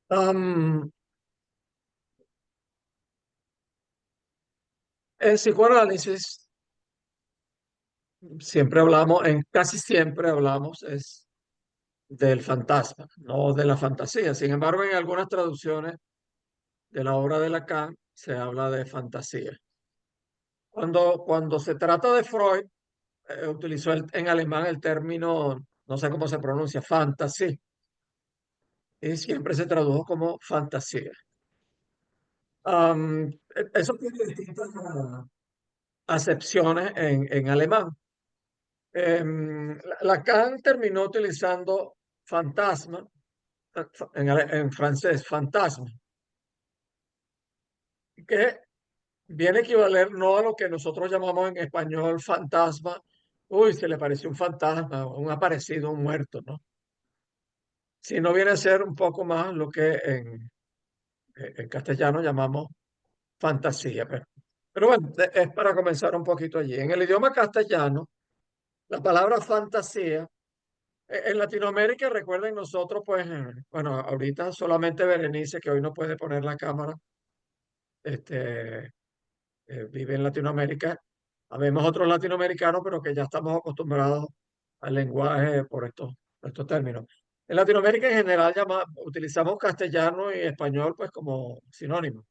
Am, en psicoanálisis siempre hablamos, casi siempre hablamos es del fantasma, no de la fantasía. Sin embargo, en algunas traducciones de la obra de Lacan se habla de fantasía. Cuando se trata de Freud, utilizó en alemán el término, no sé cómo se pronuncia, fantasy, y siempre se tradujo como fantasía. Eso tiene distintas acepciones en alemán. Lacan terminó utilizando fantasma, en francés, fantasma, que viene a equivaler no a lo que nosotros llamamos en español fantasma. Uy, se le pareció un fantasma, un aparecido, un muerto, ¿no? Sino viene a ser un poco más lo que en castellano llamamos fantasía. Pero bueno, es para comenzar un poquito allí. En el idioma castellano, la palabra fantasía, en Latinoamérica, recuerden nosotros, pues, bueno, ahorita solamente Berenice, que hoy no puede poner la cámara, este, vive en Latinoamérica. Habemos otros latinoamericanos, pero que ya estamos acostumbrados al lenguaje por estos términos. En Latinoamérica en general utilizamos castellano y español pues como sinónimos.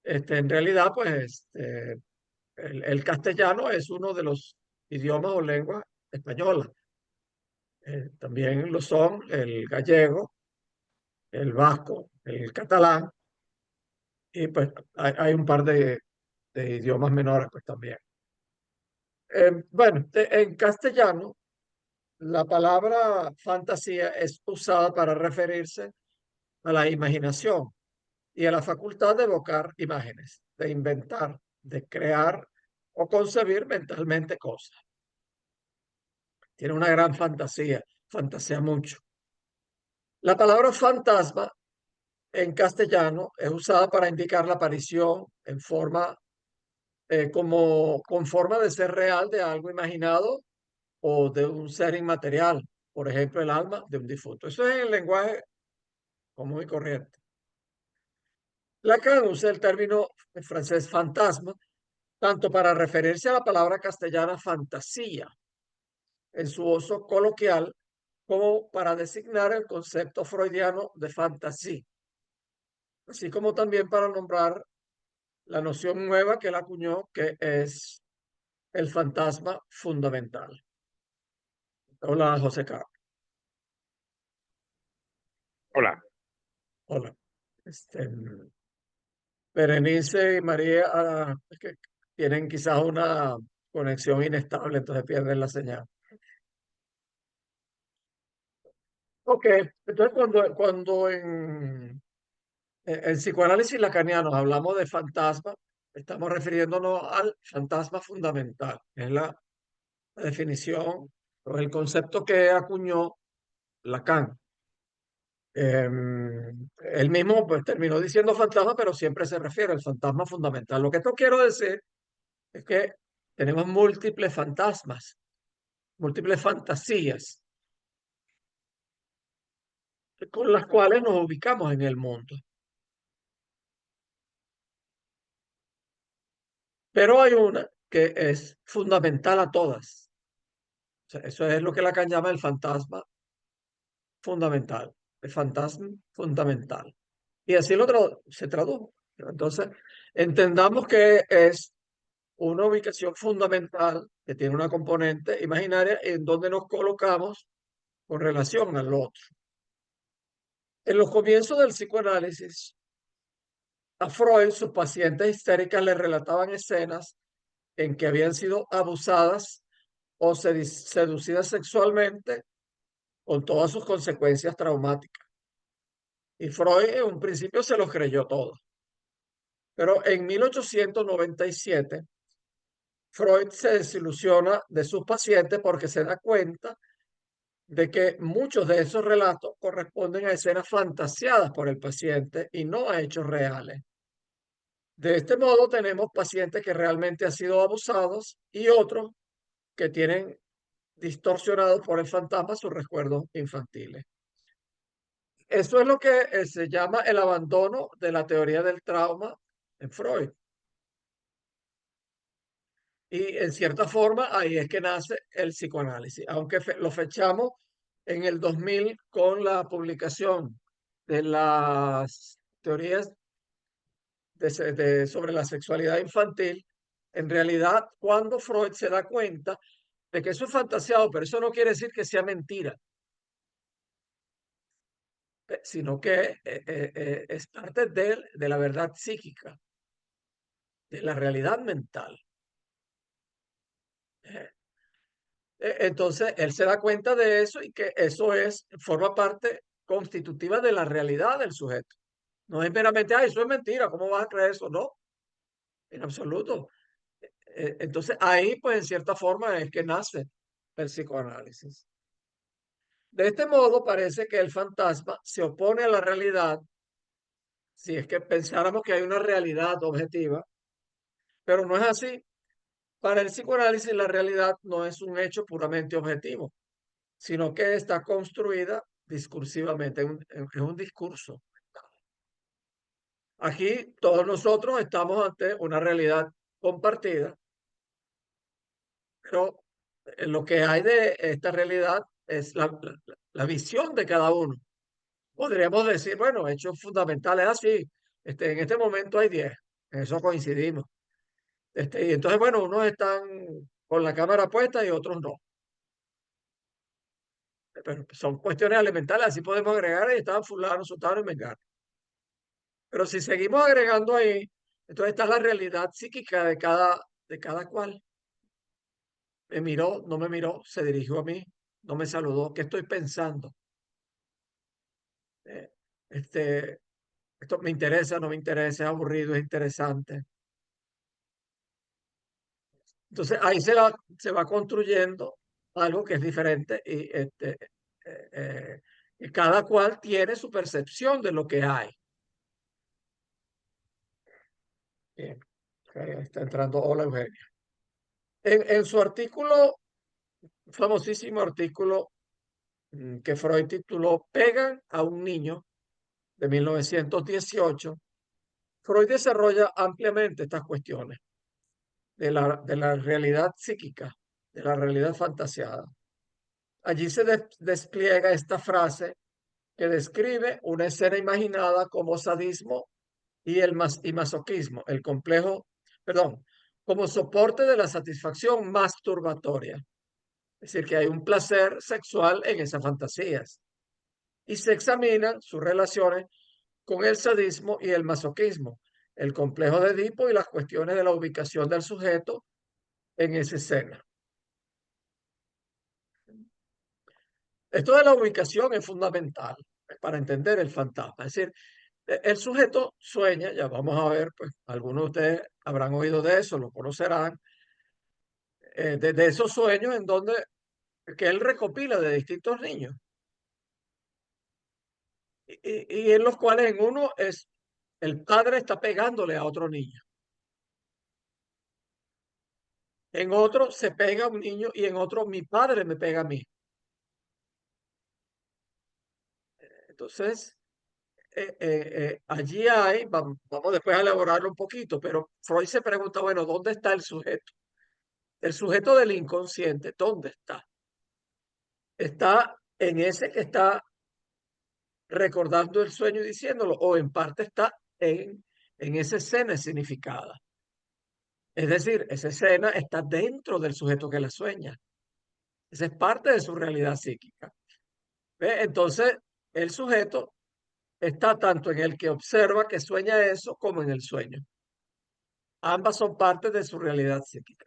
En realidad, pues el castellano es uno de los idiomas o lenguas españolas. También lo son el gallego, el vasco, el catalán y pues hay un par de idiomas menores pues también. Bueno, en castellano, la palabra fantasía es usada para referirse a la imaginación y a la facultad de evocar imágenes, de inventar, de crear o concebir mentalmente cosas. Tiene una gran fantasía, fantasea mucho. La palabra fantasma en castellano es usada para indicar la aparición en forma, con forma de ser real de algo imaginado o de un ser inmaterial, por ejemplo, el alma de un difunto. Eso es el lenguaje común y corriente. Lacan usa el término en francés fantasma tanto para referirse a la palabra castellana fantasía en su uso coloquial como para designar el concepto freudiano de fantasía, así como también para nombrar la noción nueva que él acuñó, que es el fantasma fundamental. Hola, José Carlos. Hola. Hola. Este, Berenice y María, es que tienen quizás una conexión inestable, entonces pierden la señal. Ok, entonces cuando en psicoanálisis lacaniano hablamos de fantasma, estamos refiriéndonos al fantasma fundamental, es la definición o el concepto que acuñó Lacan. Él mismo pues terminó diciendo fantasma, pero siempre se refiere al fantasma fundamental. Lo que esto quiero decir es que tenemos múltiples fantasmas, múltiples fantasías con las cuales nos ubicamos en el mundo. Pero hay una que es fundamental a todas. O sea, eso es lo que Lacan llama el fantasma fundamental, el fantasma fundamental. Y así se tradujo. Entonces, entendamos que es una ubicación fundamental que tiene una componente imaginaria en donde nos colocamos con relación al otro. En los comienzos del psicoanálisis, a Freud, sus pacientes histéricas le relataban escenas en que habían sido abusadas o seducidas sexualmente con todas sus consecuencias traumáticas. Y Freud en un principio se lo creyó todo. Pero en 1897, Freud se desilusiona de sus pacientes porque se da cuenta de que muchos de esos relatos corresponden a escenas fantaseadas por el paciente y no a hechos reales. De este modo tenemos pacientes que realmente han sido abusados y otros que tienen distorsionados por el fantasma sus recuerdos infantiles. Eso es lo que se llama el abandono de la teoría del trauma en Freud. Y en cierta forma ahí es que nace el psicoanálisis, aunque lo fechamos en el 2000 con la publicación de las teorías sobre la sexualidad infantil. En realidad, cuando Freud se da cuenta de que eso es fantaseado, pero eso no quiere decir que sea mentira, sino que es parte de la verdad psíquica, de la realidad mental. eh. Entonces, él se da cuenta de eso y que eso forma parte constitutiva de la realidad del sujeto. No es meramente, ah, eso es mentira, ¿cómo vas a creer eso? No, en absoluto. Entonces, ahí, pues, en cierta forma es que nace el psicoanálisis. De este modo, parece que el fantasma se opone a la realidad, si es que pensáramos que hay una realidad objetiva, pero no es así. Para el psicoanálisis, la realidad no es un hecho puramente objetivo, sino que está construida discursivamente, es un discurso. Aquí todos nosotros estamos ante una realidad compartida, pero lo que hay de esta realidad es la visión de cada uno. Podríamos decir, bueno, hechos fundamentales así, en este momento hay 10, en eso coincidimos. Y entonces, bueno, unos están con la cámara puesta y otros no. Pero son cuestiones elementales, así podemos agregar, y estaban fulano, sotano y mengano. Pero si seguimos agregando ahí, entonces está la realidad psíquica de cada cual. Me miró, no me miró, se dirigió a mí, no me saludó. ¿Qué estoy pensando? Eh, este, esto me interesa, no me interesa, es aburrido, es interesante. Entonces ahí se va construyendo algo que es diferente y cada cual tiene su percepción de lo que hay. Bien, está entrando. Hola, Eugenia. En su artículo, famosísimo artículo que Freud tituló Pegan a un niño de 1918, Freud desarrolla ampliamente estas cuestiones de la realidad psíquica, de la realidad fantasiada. Allí se despliega esta frase que describe una escena imaginada como sadismo y masoquismo, el complejo, perdón, como soporte de la satisfacción masturbatoria. Es decir, que hay un placer sexual en esas fantasías y se examinan sus relaciones con el sadismo y el masoquismo, el complejo de Edipo y las cuestiones de la ubicación del sujeto en esa escena. Esto de la ubicación es fundamental para entender el fantasma. Es decir, el sujeto sueña, ya vamos a ver, pues algunos de ustedes habrán oído de eso, lo conocerán, de esos sueños en donde que él recopila de distintos niños y en los cuales en uno es el padre está pegándole a otro niño, en otro se pega a un niño y en otro mi padre me pega a mí. Entonces, allí hay, vamos después a elaborarlo un poquito, pero Freud se pregunta, bueno, ¿dónde está el sujeto? El sujeto del inconsciente, ¿dónde está? Está en ese que está recordando el sueño y diciéndolo, o en parte está en esa escena significada. Es decir, esa escena está dentro del sujeto que la sueña. Esa es parte de su realidad psíquica. ¿Ve? Entonces, el sujeto está tanto en el que observa que sueña eso como en el sueño. Ambas son partes de su realidad psíquica.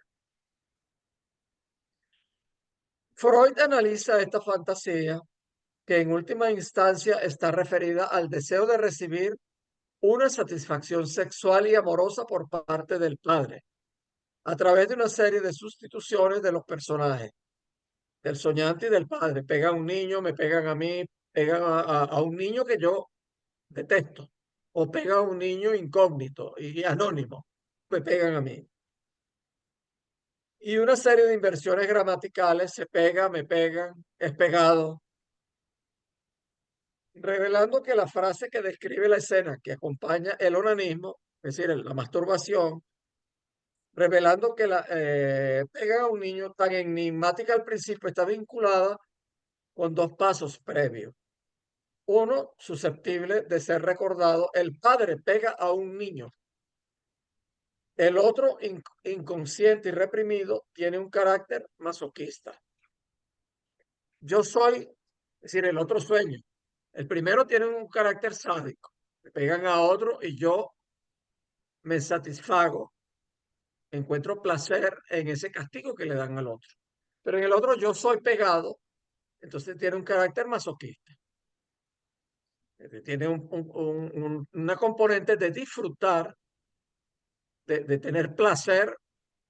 Freud analiza esta fantasía que en última instancia está referida al deseo de recibir una satisfacción sexual y amorosa por parte del padre, a través de una serie de sustituciones de los personajes, del soñante y del padre. Pegan a un niño, me pegan a mí, pegan a un niño que yo detesto, o pegan a un niño incógnito y anónimo, me pegan a mí. Y una serie de inversiones gramaticales, se pega, me pegan, es pegado, revelando que la frase que describe la escena que acompaña el onanismo, es decir, la masturbación, revelando que la pega a un niño tan enigmática al principio está vinculada con dos pasos previos. Uno, susceptible de ser recordado, el padre pega a un niño. El otro, inconsciente y reprimido, tiene un carácter masoquista. Yo soy, es decir, el otro sueño. El primero tiene un carácter sádico. Me pegan a otro y yo me satisfago, encuentro placer en ese castigo que le dan al otro. Pero en el otro yo soy pegado, entonces tiene un carácter masoquista. Tiene una componente de disfrutar, de tener placer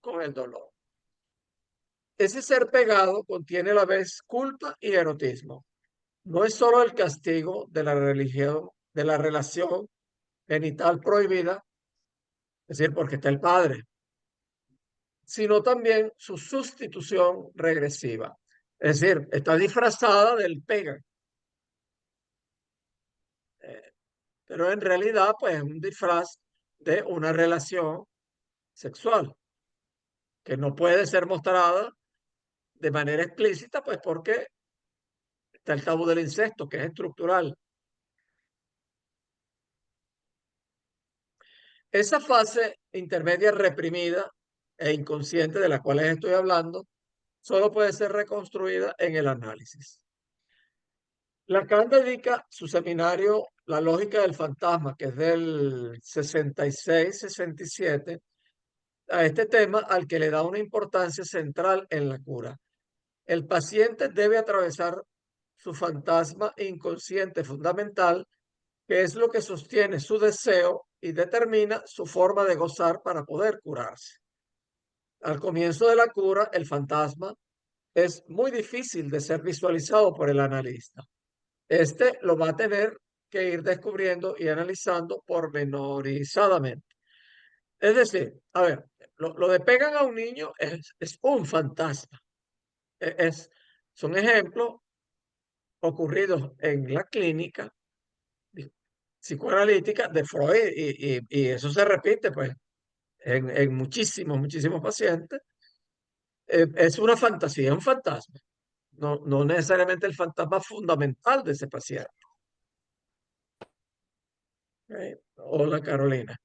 con el dolor. Ese ser pegado contiene a la vez culpa y erotismo. No es solo el castigo de la religión, de la relación genital prohibida, es decir, porque está el padre, sino también su sustitución regresiva. Es decir, está disfrazada del pega, eh, pero en realidad pues es un disfraz de una relación sexual que no puede ser mostrada de manera explícita, pues porque está el tabú del incesto, que es estructural. Esa fase intermedia reprimida e inconsciente de la cual les estoy hablando, solo puede ser reconstruida en el análisis. Lacan dedica su seminario La lógica del fantasma, que es del 66-67, a este tema al que le da una importancia central en la cura. El paciente debe atravesar su fantasma inconsciente fundamental, que es lo que sostiene su deseo y determina su forma de gozar para poder curarse. Al comienzo de la cura, el fantasma es muy difícil de ser visualizado por el analista. Este lo va a tener que ir descubriendo y analizando pormenorizadamente. Es decir, a ver, lo de pegan a un niño es un fantasma. Es, son ejemplos ocurridos en la clínica psicoanalítica de Freud y eso se repite pues en muchísimos pacientes. Es una fantasía, es un fantasma. No, no necesariamente el fantasma fundamental de ese paciente. Hola Carolina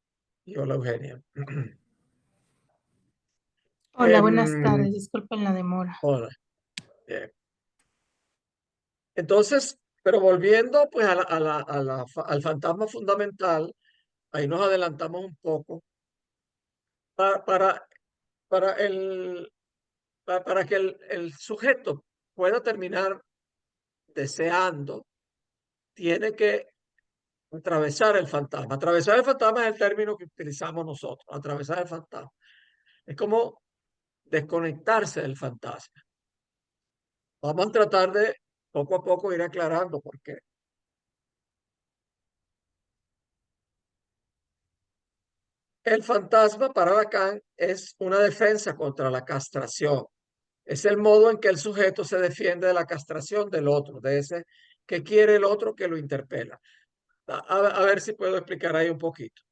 y hola Eugenia. Hola, buenas Em, tardes. Disculpen la demora. hola. Bien. Entonces, pero volviendo pues al fantasma fundamental, ahí nos adelantamos un poco para, para, para, el, para que el sujeto pueda terminar deseando, tiene que atravesar el fantasma. Atravesar el fantasma es el término que utilizamos nosotros, atravesar el fantasma. Es como desconectarse del fantasma. Vamos a tratar de poco a poco ir aclarando por qué. El fantasma para Lacan es una defensa contra la castración. Es el modo en que el sujeto se defiende de la castración del otro, de ese que quiere el otro que lo interpela. A ver si puedo explicar ahí un poquito.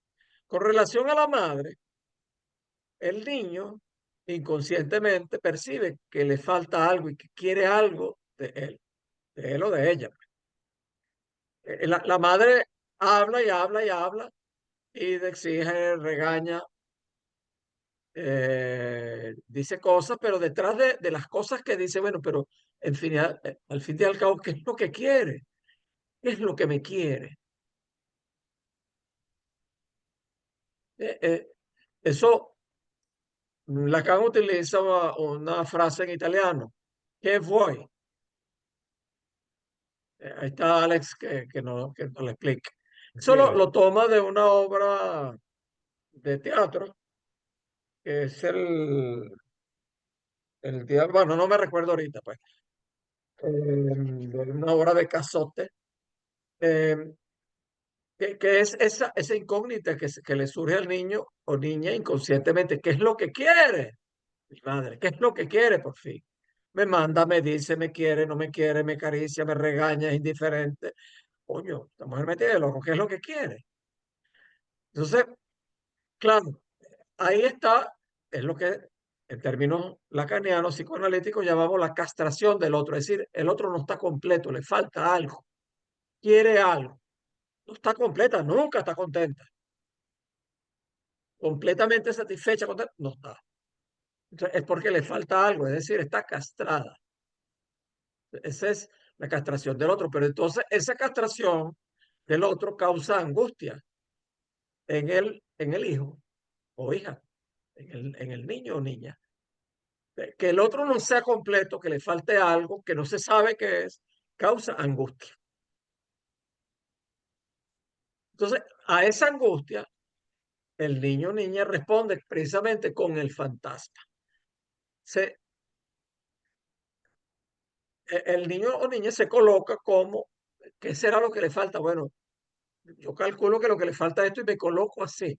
Con relación a la madre, el niño inconscientemente percibe que le falta algo y que quiere algo de él o de ella. La madre habla y habla y habla y exige, regaña, dice cosas, pero detrás de las cosas que dice, bueno, pero al fin y al cabo, ¿qué es lo que quiere? ¿Qué es lo que me quiere? Eh, eh, eso, Lacan utiliza una frase en italiano, che vuoi? Ahí está Alex que nos lo explique. Eso ¿Quiere? lo toma de una obra de teatro, que es el diablo, bueno, no me recuerdo ahorita, pues, de una obra de Cazotte, eh, que es esa incógnita que le surge al niño o niña inconscientemente. ¿Qué es lo que quiere? Mi madre, ¿qué es lo que quiere por fin? Me manda, me dice, me quiere, no me quiere, me acaricia, me regaña, es indiferente. coño, esta mujer me tiene loco, ¿qué es lo que quiere? Entonces, claro, ahí está, es lo que en términos lacanianos, psicoanalíticos, llamamos la castración del otro. Es decir, el otro no está completo, le falta algo, quiere algo. No está completa, nunca está contenta. Completamente satisfecha, contenta, no está. Entonces, es porque le falta algo, es decir, está castrada. Esa es la castración del otro. Pero entonces esa castración del otro causa angustia en el hijo o hija, en el niño o niña. Que el otro no sea completo, que le falte algo, que no se sabe qué es, causa angustia. Entonces, a esa angustia, el niño o niña responde precisamente con el fantasma. Se, el niño o niña se coloca como, ¿qué será lo que le falta? Bueno, yo calculo que lo que le falta es esto y me coloco así.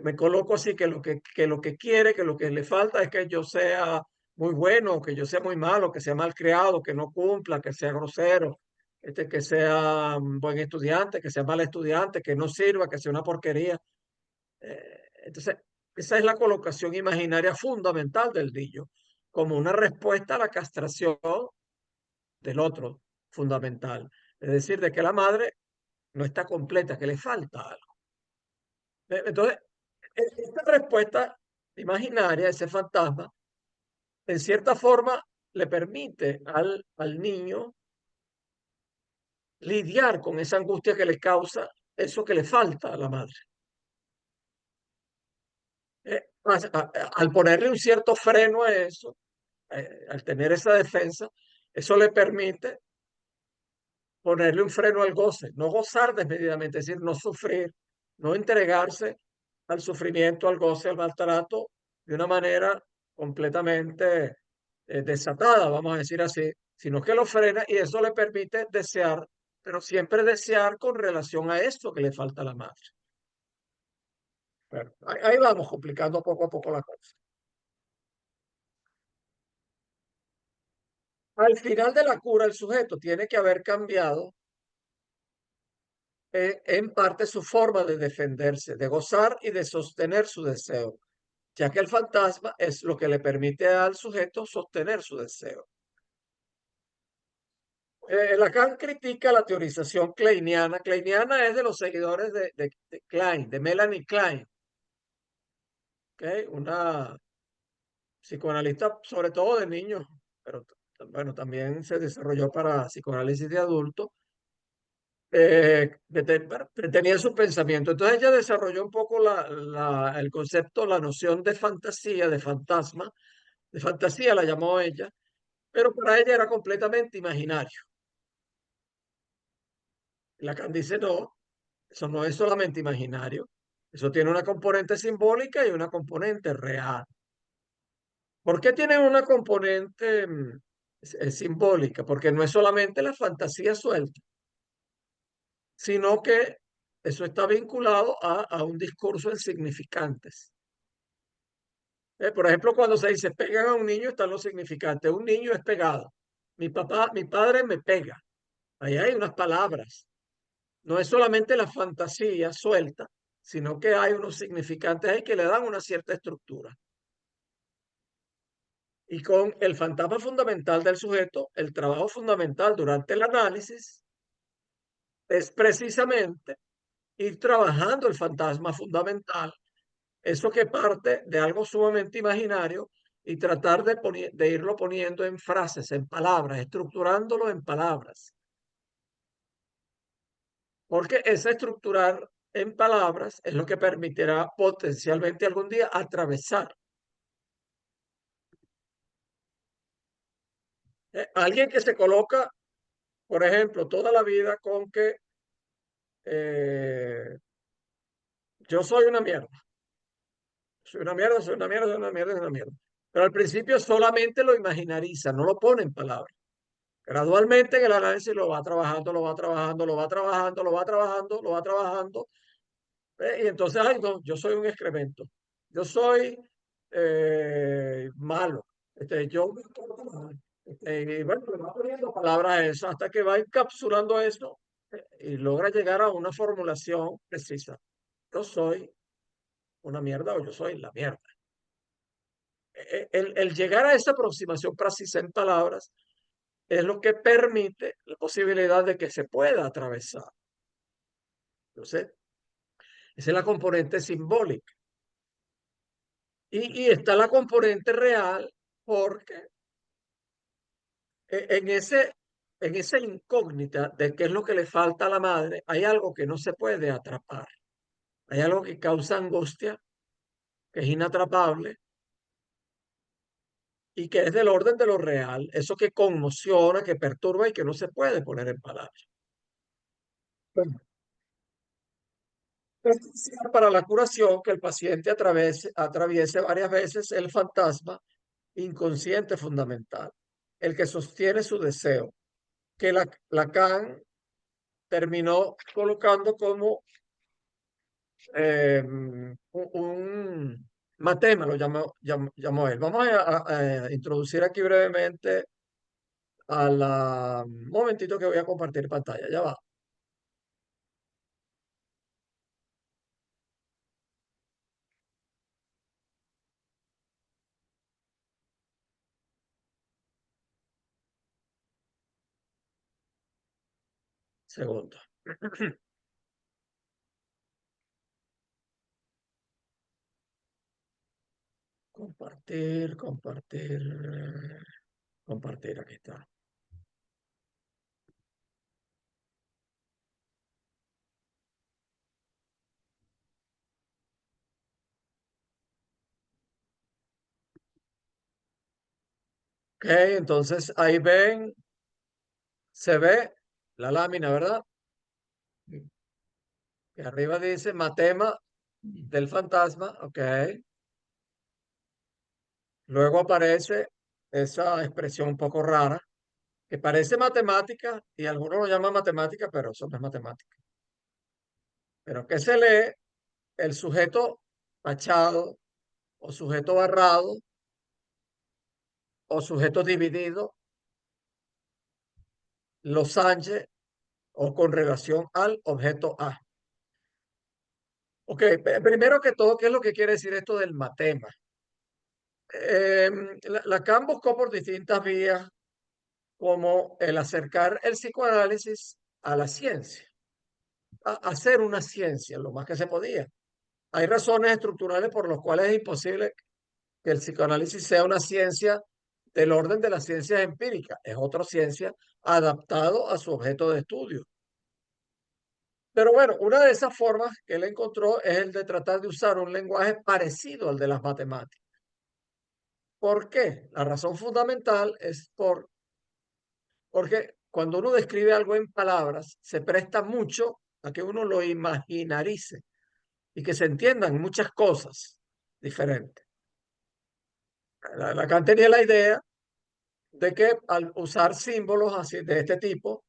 Me coloco así que lo que quiere, que lo que le falta es que yo sea muy bueno, que yo sea muy malo, que sea mal criado, que no cumpla, que sea grosero, que sea un buen estudiante, que sea mal estudiante, que no sirva, que sea una porquería. Entonces, esa es la colocación imaginaria fundamental del niño, como una respuesta a la castración del otro fundamental. Es decir, de que la madre no está completa, que le falta algo. Entonces, esta respuesta imaginaria, ese fantasma, en cierta forma le permite al niño lidiar con esa angustia que le causa eso que le falta a la madre. Al ponerle un cierto freno a eso, al tener esa defensa, eso le permite ponerle un freno al goce, no gozar desmedidamente, es decir, no sufrir, no entregarse al sufrimiento, al goce, al maltrato de una manera completamente desatada, vamos a decir así, sino que lo frena y eso le permite desear, pero siempre desear con relación a esto que le falta a la madre. Bueno, ahí vamos complicando poco a poco la cosa. Al final de la cura, el sujeto tiene que haber cambiado en parte su forma de defenderse, de gozar y de sostener su deseo, ya que el fantasma es lo que le permite al sujeto sostener su deseo. Lacan critica la teorización kleiniana. Kleiniana es de los seguidores de Klein, de Melanie Klein, ¿okay? Una psicoanalista sobre todo de niños, pero bueno, también se desarrolló para psicoanálisis de adultos. Bueno, tenía su pensamiento. Entonces ella desarrolló un poco el concepto, la noción de fantasía, de fantasía la llamó ella, pero para ella era completamente imaginario. Lacan dice, no, eso no es solamente imaginario, eso tiene una componente simbólica y una componente real. ¿Por qué tiene una componente simbólica? Porque no es solamente la fantasía suelta, sino que eso está vinculado a un discurso en significantes. Por ejemplo, cuando se dice pegan a un niño, están los significantes. Un niño es pegado. Mi padre me pega. Ahí hay unas palabras. No es solamente la fantasía suelta, sino que hay unos significantes ahí que le dan una cierta estructura. Y con el fantasma fundamental del sujeto, el trabajo fundamental durante el análisis es precisamente ir trabajando el fantasma fundamental, eso que parte de algo sumamente imaginario y tratar de irlo poniendo en frases, en palabras, estructurándolo en palabras. Porque ese estructurar en palabras es lo que permitirá potencialmente algún día atravesar. Alguien que se coloca, por ejemplo, toda la vida con que eh, yo soy una mierda, soy una mierda, soy una mierda, soy una mierda, soy una mierda. Pero al principio solamente lo imaginariza, no lo pone en palabras. Gradualmente en el análisis lo va trabajando, lo va trabajando, lo va trabajando, lo va trabajando, lo va trabajando. Y entonces, ay, no, yo soy un excremento. Yo soy malo. Yo y bueno, le va poniendo palabras a eso hasta que va encapsulando eso y logra llegar a una formulación precisa. Yo soy una mierda o yo soy la mierda. El llegar a esa aproximación precisa en palabras es lo que permite la posibilidad de que se pueda atravesar. Entonces, esa es la componente simbólica. Y está la componente real porque en en esa incógnita de qué es lo que le falta a la madre, hay algo que no se puede atrapar. Hay algo que causa angustia, que es inatrapable y que es del orden de lo real. Eso que conmociona, que perturba y que no se puede poner en palabras. Bueno, es esencial para la curación que el paciente atraviese varias veces el fantasma inconsciente fundamental, el que sostiene su deseo, que Lacan terminó colocando como un matema, llamó él. Vamos a introducir aquí brevemente un momentito que voy a compartir pantalla, ya va, segundo. Compartir, compartir, aquí está. Ok, entonces ahí ven, se ve la lámina, ¿verdad? Que arriba dice matema del fantasma, ok. Luego aparece esa expresión un poco rara, que parece matemática, y algunos lo llaman matemática, pero eso no es matemática. Pero que se lee el sujeto tachado, o sujeto barrado, o sujeto dividido, los Sánchez, o con relación al objeto A. Ok, primero que todo, ¿qué es lo que quiere decir esto del matema? Lacan buscó por distintas vías como el acercar el psicoanálisis a la ciencia, a hacer una ciencia lo más que se podía. Hay razones estructurales por las cuales es imposible que el psicoanálisis sea una ciencia del orden de las ciencias empíricas. Es otra ciencia adaptado a su objeto de estudio. Pero bueno, una de esas formas que él encontró es el de tratar de usar un lenguaje parecido al de las matemáticas. ¿Por qué? La razón fundamental es porque cuando uno describe algo en palabras, se presta mucho a que uno lo imaginarice y que se entiendan muchas cosas diferentes. Lacan tenía la idea de que al usar símbolos así de este tipo,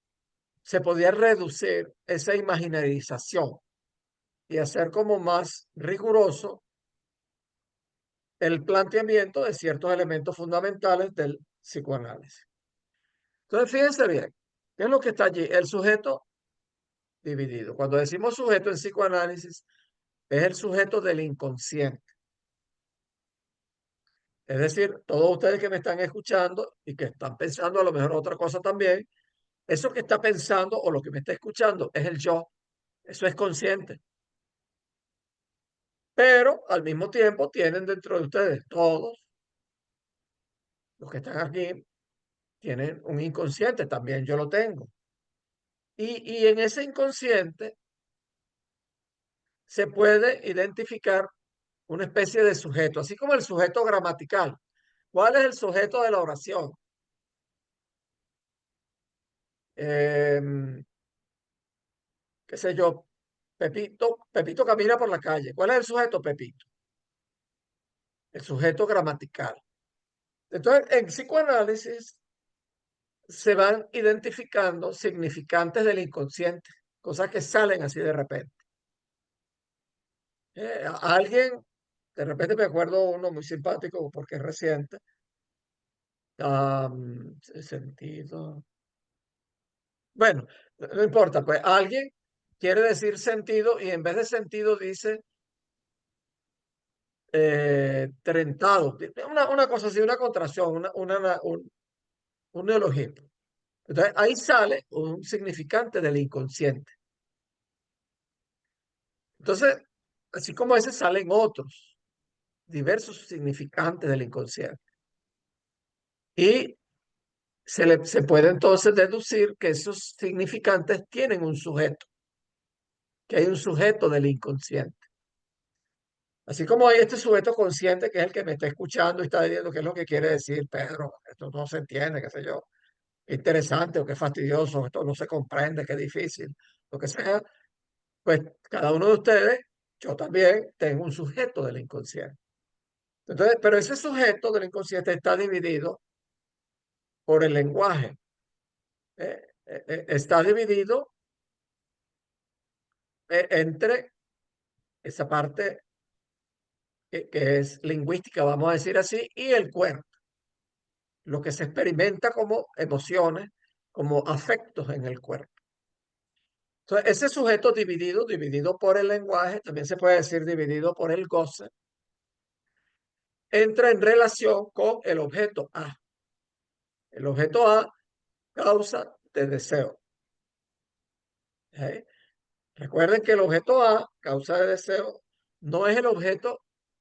se podía reducir esa imaginarización y hacer como más riguroso el planteamiento de ciertos elementos fundamentales del psicoanálisis. Entonces, fíjense bien, ¿qué es lo que está allí? El sujeto dividido. Cuando decimos sujeto en psicoanálisis, es el sujeto del inconsciente. Es decir, todos ustedes que me están escuchando y que están pensando a lo mejor otra cosa también, eso que está pensando o lo que me está escuchando es el yo. Eso es consciente. Pero al mismo tiempo tienen dentro de ustedes, todos los que están aquí, tienen un inconsciente, también yo lo tengo. Y en ese inconsciente se puede identificar una especie de sujeto, así como el sujeto gramatical. ¿Cuál es el sujeto de la oración? Em, qué sé yo, Pepito camina por la calle. ¿Cuál es el sujeto, Pepito? El sujeto gramatical. Entonces, en psicoanálisis se van identificando significantes del inconsciente, cosas que salen así de repente. Alguien, de repente me acuerdo uno muy simpático porque es reciente, sentido. Bueno, No importa, pues alguien quiere decir sentido y en vez de sentido dice trentado. Una cosa así, una contracción, un neologismo. Entonces ahí sale un significante del inconsciente. Entonces, así como ese salen otros, diversos significantes del inconsciente. Y se puede entonces deducir que esos significantes tienen un sujeto, que hay un sujeto del inconsciente. Así como hay este sujeto consciente que es el que me está escuchando y está diciendo qué es lo que quiere decir Pedro, esto no se entiende, qué sé yo, qué interesante o qué fastidioso, esto no se comprende, qué difícil, lo que sea, pues cada uno de ustedes, yo también tengo un sujeto del inconsciente. Entonces, pero ese sujeto del inconsciente está dividido por el lenguaje, está dividido entre esa parte que es lingüística, vamos a decir así, y el cuerpo, lo que se experimenta como emociones, como afectos en el cuerpo. Entonces, ese sujeto dividido por el lenguaje, también se puede decir dividido por el goce, entra en relación con el objeto A. El objeto A causa de deseo. ¿Eh? Recuerden que el objeto A, causa de deseo, no es el objeto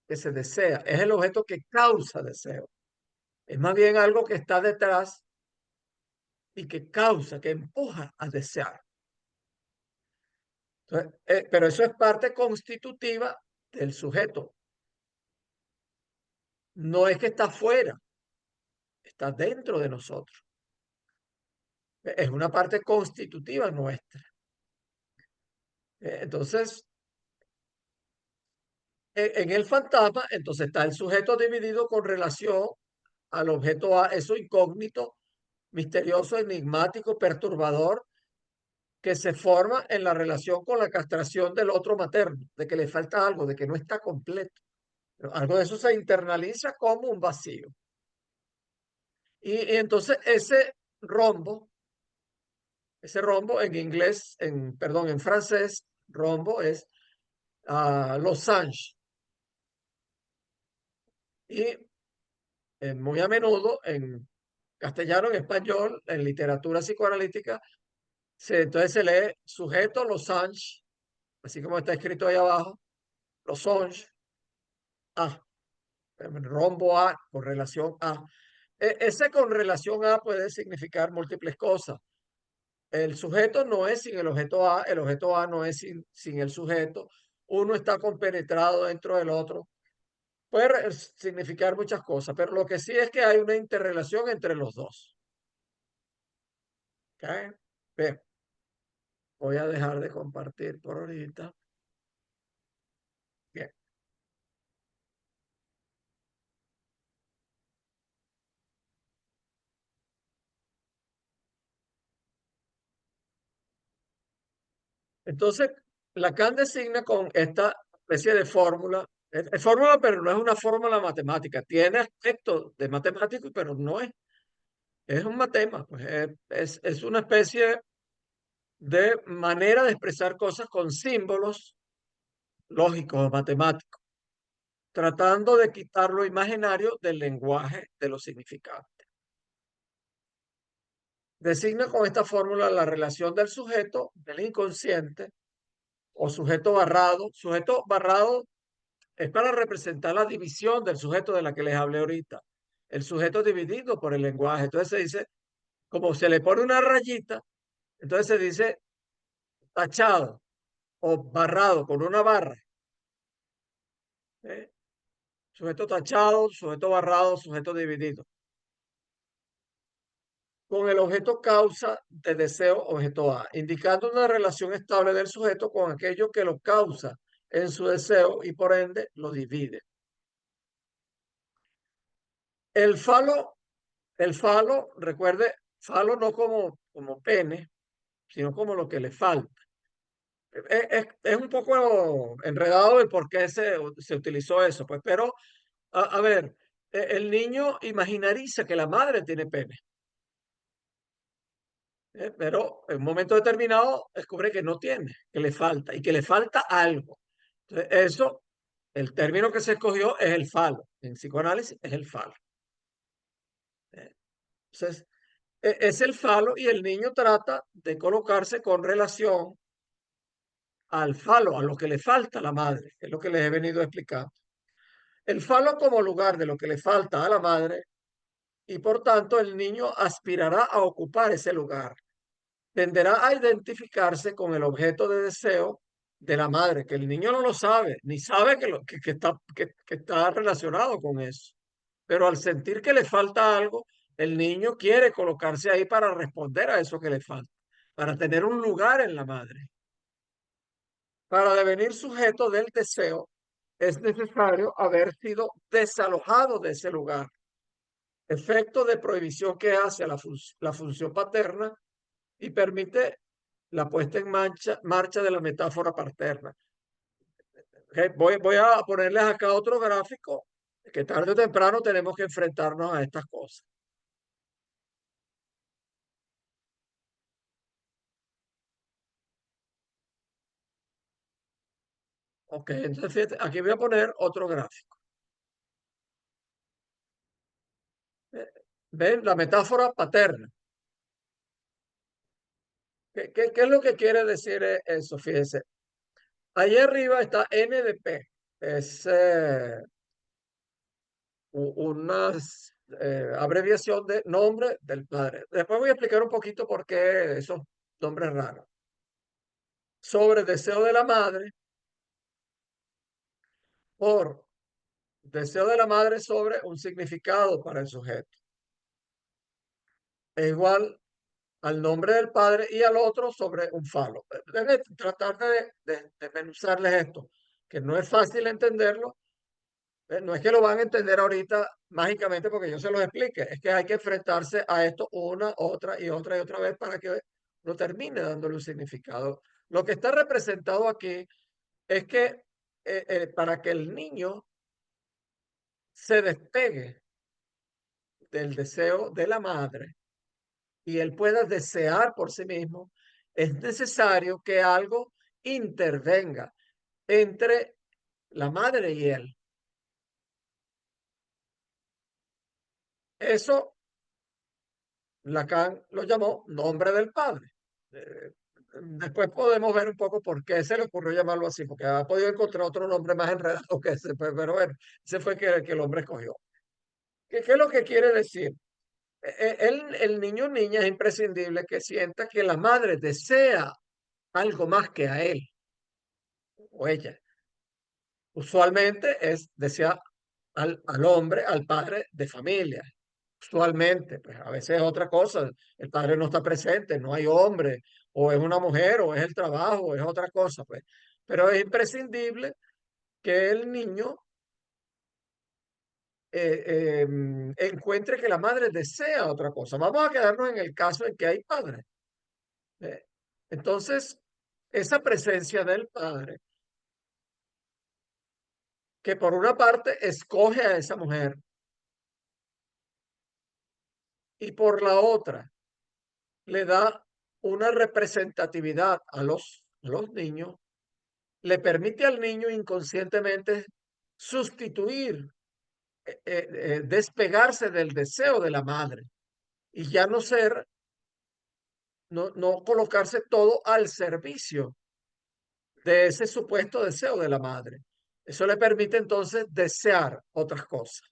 que se desea, es el objeto que causa deseo. Es más bien algo que está detrás y que causa, que empuja a desear. Entonces, pero eso es parte constitutiva del sujeto. No es que está fuera, está dentro de nosotros. Es una parte constitutiva nuestra. Entonces, en el fantasma, entonces está el sujeto dividido con relación al objeto A, eso incógnito, misterioso, enigmático, perturbador, que se forma en la relación con la castración del otro materno, de que le falta algo, de que no está completo. Pero algo de eso se internaliza como un vacío. Y entonces ese rombo en inglés, perdón, en francés, rombo es losange. Y muy a menudo en castellano, en español, en literatura psicoanalítica, entonces se lee sujeto losange, así como está escrito ahí abajo, losange A, rombo A con relación a. Ese con relación a puede significar múltiples cosas. El sujeto no es sin el objeto A no es sin el sujeto, uno está compenetrado dentro del otro. Puede significar muchas cosas, pero lo que sí es que hay una interrelación entre los dos. ¿Okay? Bien, voy a dejar de compartir por ahorita. Bien. Entonces, Lacan designa con esta especie de fórmula, es fórmula, pero no es una fórmula matemática, tiene aspectos de matemático, pero no es un matema, pues es una especie de manera de expresar cosas con símbolos lógicos, matemáticos, tratando de quitar lo imaginario del lenguaje de los significados. Designa con esta fórmula la relación del sujeto, del inconsciente o sujeto barrado. Sujeto barrado es para representar la división del sujeto de la que les hablé ahorita. El sujeto dividido por el lenguaje. Entonces se dice, como se le pone una rayita, entonces se dice tachado o barrado con una barra. ¿Eh? Sujeto tachado, sujeto barrado, sujeto dividido. Con el objeto causa de deseo, objeto A, indicando una relación estable del sujeto con aquello que lo causa en su deseo y por ende lo divide. El falo, el falo, recuerde, falo no como pene, sino como lo que le falta. Es un poco enredado el por qué se utilizó eso, pues, pero a ver, el niño imaginariza que la madre tiene pene. pero en un momento determinado descubre que no tiene, que le falta y que le falta algo. Entonces, eso, el término que se escogió es el falo. En psicoanálisis es el falo. ¿Eh? Entonces, es el falo y el niño trata de colocarse con relación al falo, a lo que le falta a la madre, que es lo que les he venido explicando. El falo como lugar de lo que le falta a la madre y por tanto el niño aspirará a ocupar ese lugar. Tenderá a identificarse con el objeto de deseo de la madre, que el niño no lo sabe, ni sabe que está relacionado con eso. Pero al sentir que le falta algo, el niño quiere colocarse ahí para responder a eso que le falta, para tener un lugar en la madre. Para devenir sujeto del deseo, es necesario haber sido desalojado de ese lugar, efecto de prohibición que hace a la función paterna y permite la puesta en marcha de la metáfora paterna. Voy a ponerles acá otro gráfico que tarde o temprano tenemos que enfrentarnos a estas cosas. Ok, entonces fíjate, aquí voy a poner otro gráfico. ¿Ven? La metáfora paterna. ¿Qué es lo que quiere decir eso? Fíjense. Allí arriba está NDP. Es una abreviación de nombre del padre. Después voy a explicar un poquito por qué esos nombres raros. Sobre deseo de la madre, por deseo de la madre sobre un significado para el sujeto. Es igual al nombre del padre y al otro sobre un falo. Deben tratar de desmenuzarles esto, que no es fácil entenderlo. No es que lo van a entender ahorita mágicamente porque yo se los explique, es que hay que enfrentarse a esto una, otra y otra y otra vez para que no termine dándole un significado. Lo que está representado aquí es que para que el niño se despegue del deseo de la madre y él pueda desear por sí mismo, es necesario que algo intervenga entre la madre y él. Eso Lacan lo llamó nombre del padre. Después podemos ver un poco por qué se le ocurrió llamarlo así, porque ha podido encontrar otro nombre más enredado que ese, pero bueno, ese fue que el hombre escogió. ¿Qué es lo que quiere decir? El niño o niña es imprescindible que sienta que la madre desea algo más que a él o ella. Usualmente es desea al hombre, al padre de familia. Usualmente, pues a veces es otra cosa. El padre no está presente, no hay hombre, o es una mujer, o es el trabajo, o es otra cosa, pues. Pero es imprescindible que el niño encuentre que la madre desea otra cosa. Vamos a quedarnos en el caso en que hay padre. eh. Entonces, esa presencia del padre, que por una parte escoge a esa mujer y por la otra le da una representatividad a los niños, le permite al niño inconscientemente sustituir, despegarse del deseo de la madre y ya no colocarse todo al servicio de ese supuesto deseo de la madre. Eso le permite entonces desear otras cosas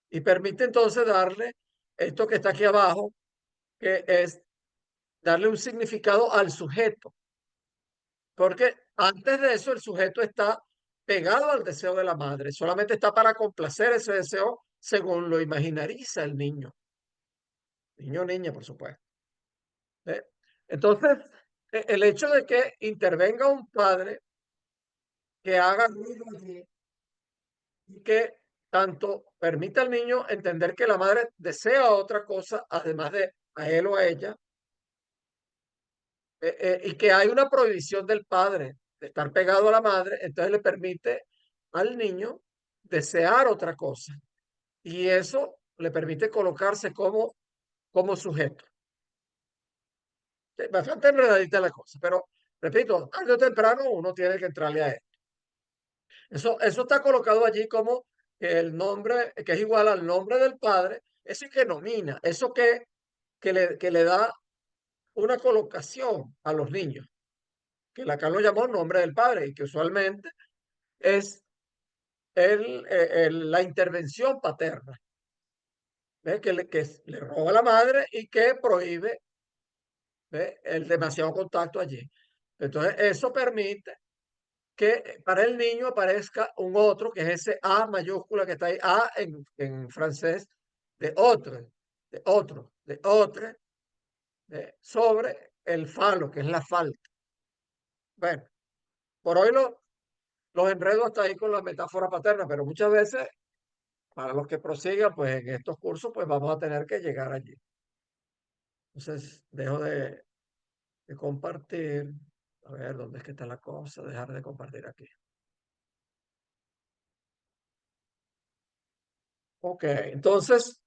y permite entonces darle esto que está aquí abajo, que es darle un significado al sujeto, porque antes de eso el sujeto está pegado al deseo de la madre, solamente está para complacer ese deseo según lo imaginariza el niño o niña, por supuesto. ¿Eh? Entonces, el hecho de que intervenga un padre que haga ruido allí y que tanto permita al niño entender que la madre desea otra cosa, además de a él o a ella, y que hay una prohibición del padre de estar pegado a la madre, entonces le permite al niño desear otra cosa. Y eso le permite colocarse como sujeto. bastante enredadita la cosa, pero repito, tarde o temprano uno tiene que entrarle a esto. Eso está colocado allí como que el nombre, que es igual al nombre del padre, eso que nomina, eso que le da una colocación a los niños, que la lo llamó nombre del padre y que usualmente es la intervención paterna, ¿ve? Le roba a la madre y que prohíbe, ¿ve? El demasiado contacto allí. Entonces, eso permite que para el niño aparezca un otro, que es ese A mayúscula que está ahí, A en francés, de otro, de otro, de otro, sobre el falo, que es la falta. Bueno, por hoy los enredos hasta ahí con la metáfora paterna, pero muchas veces, para los que prosigan, pues en estos cursos, pues vamos a tener que llegar allí. Entonces, dejo de compartir. A ver, ¿dónde es que está la cosa? Dejar de compartir aquí. Ok, entonces,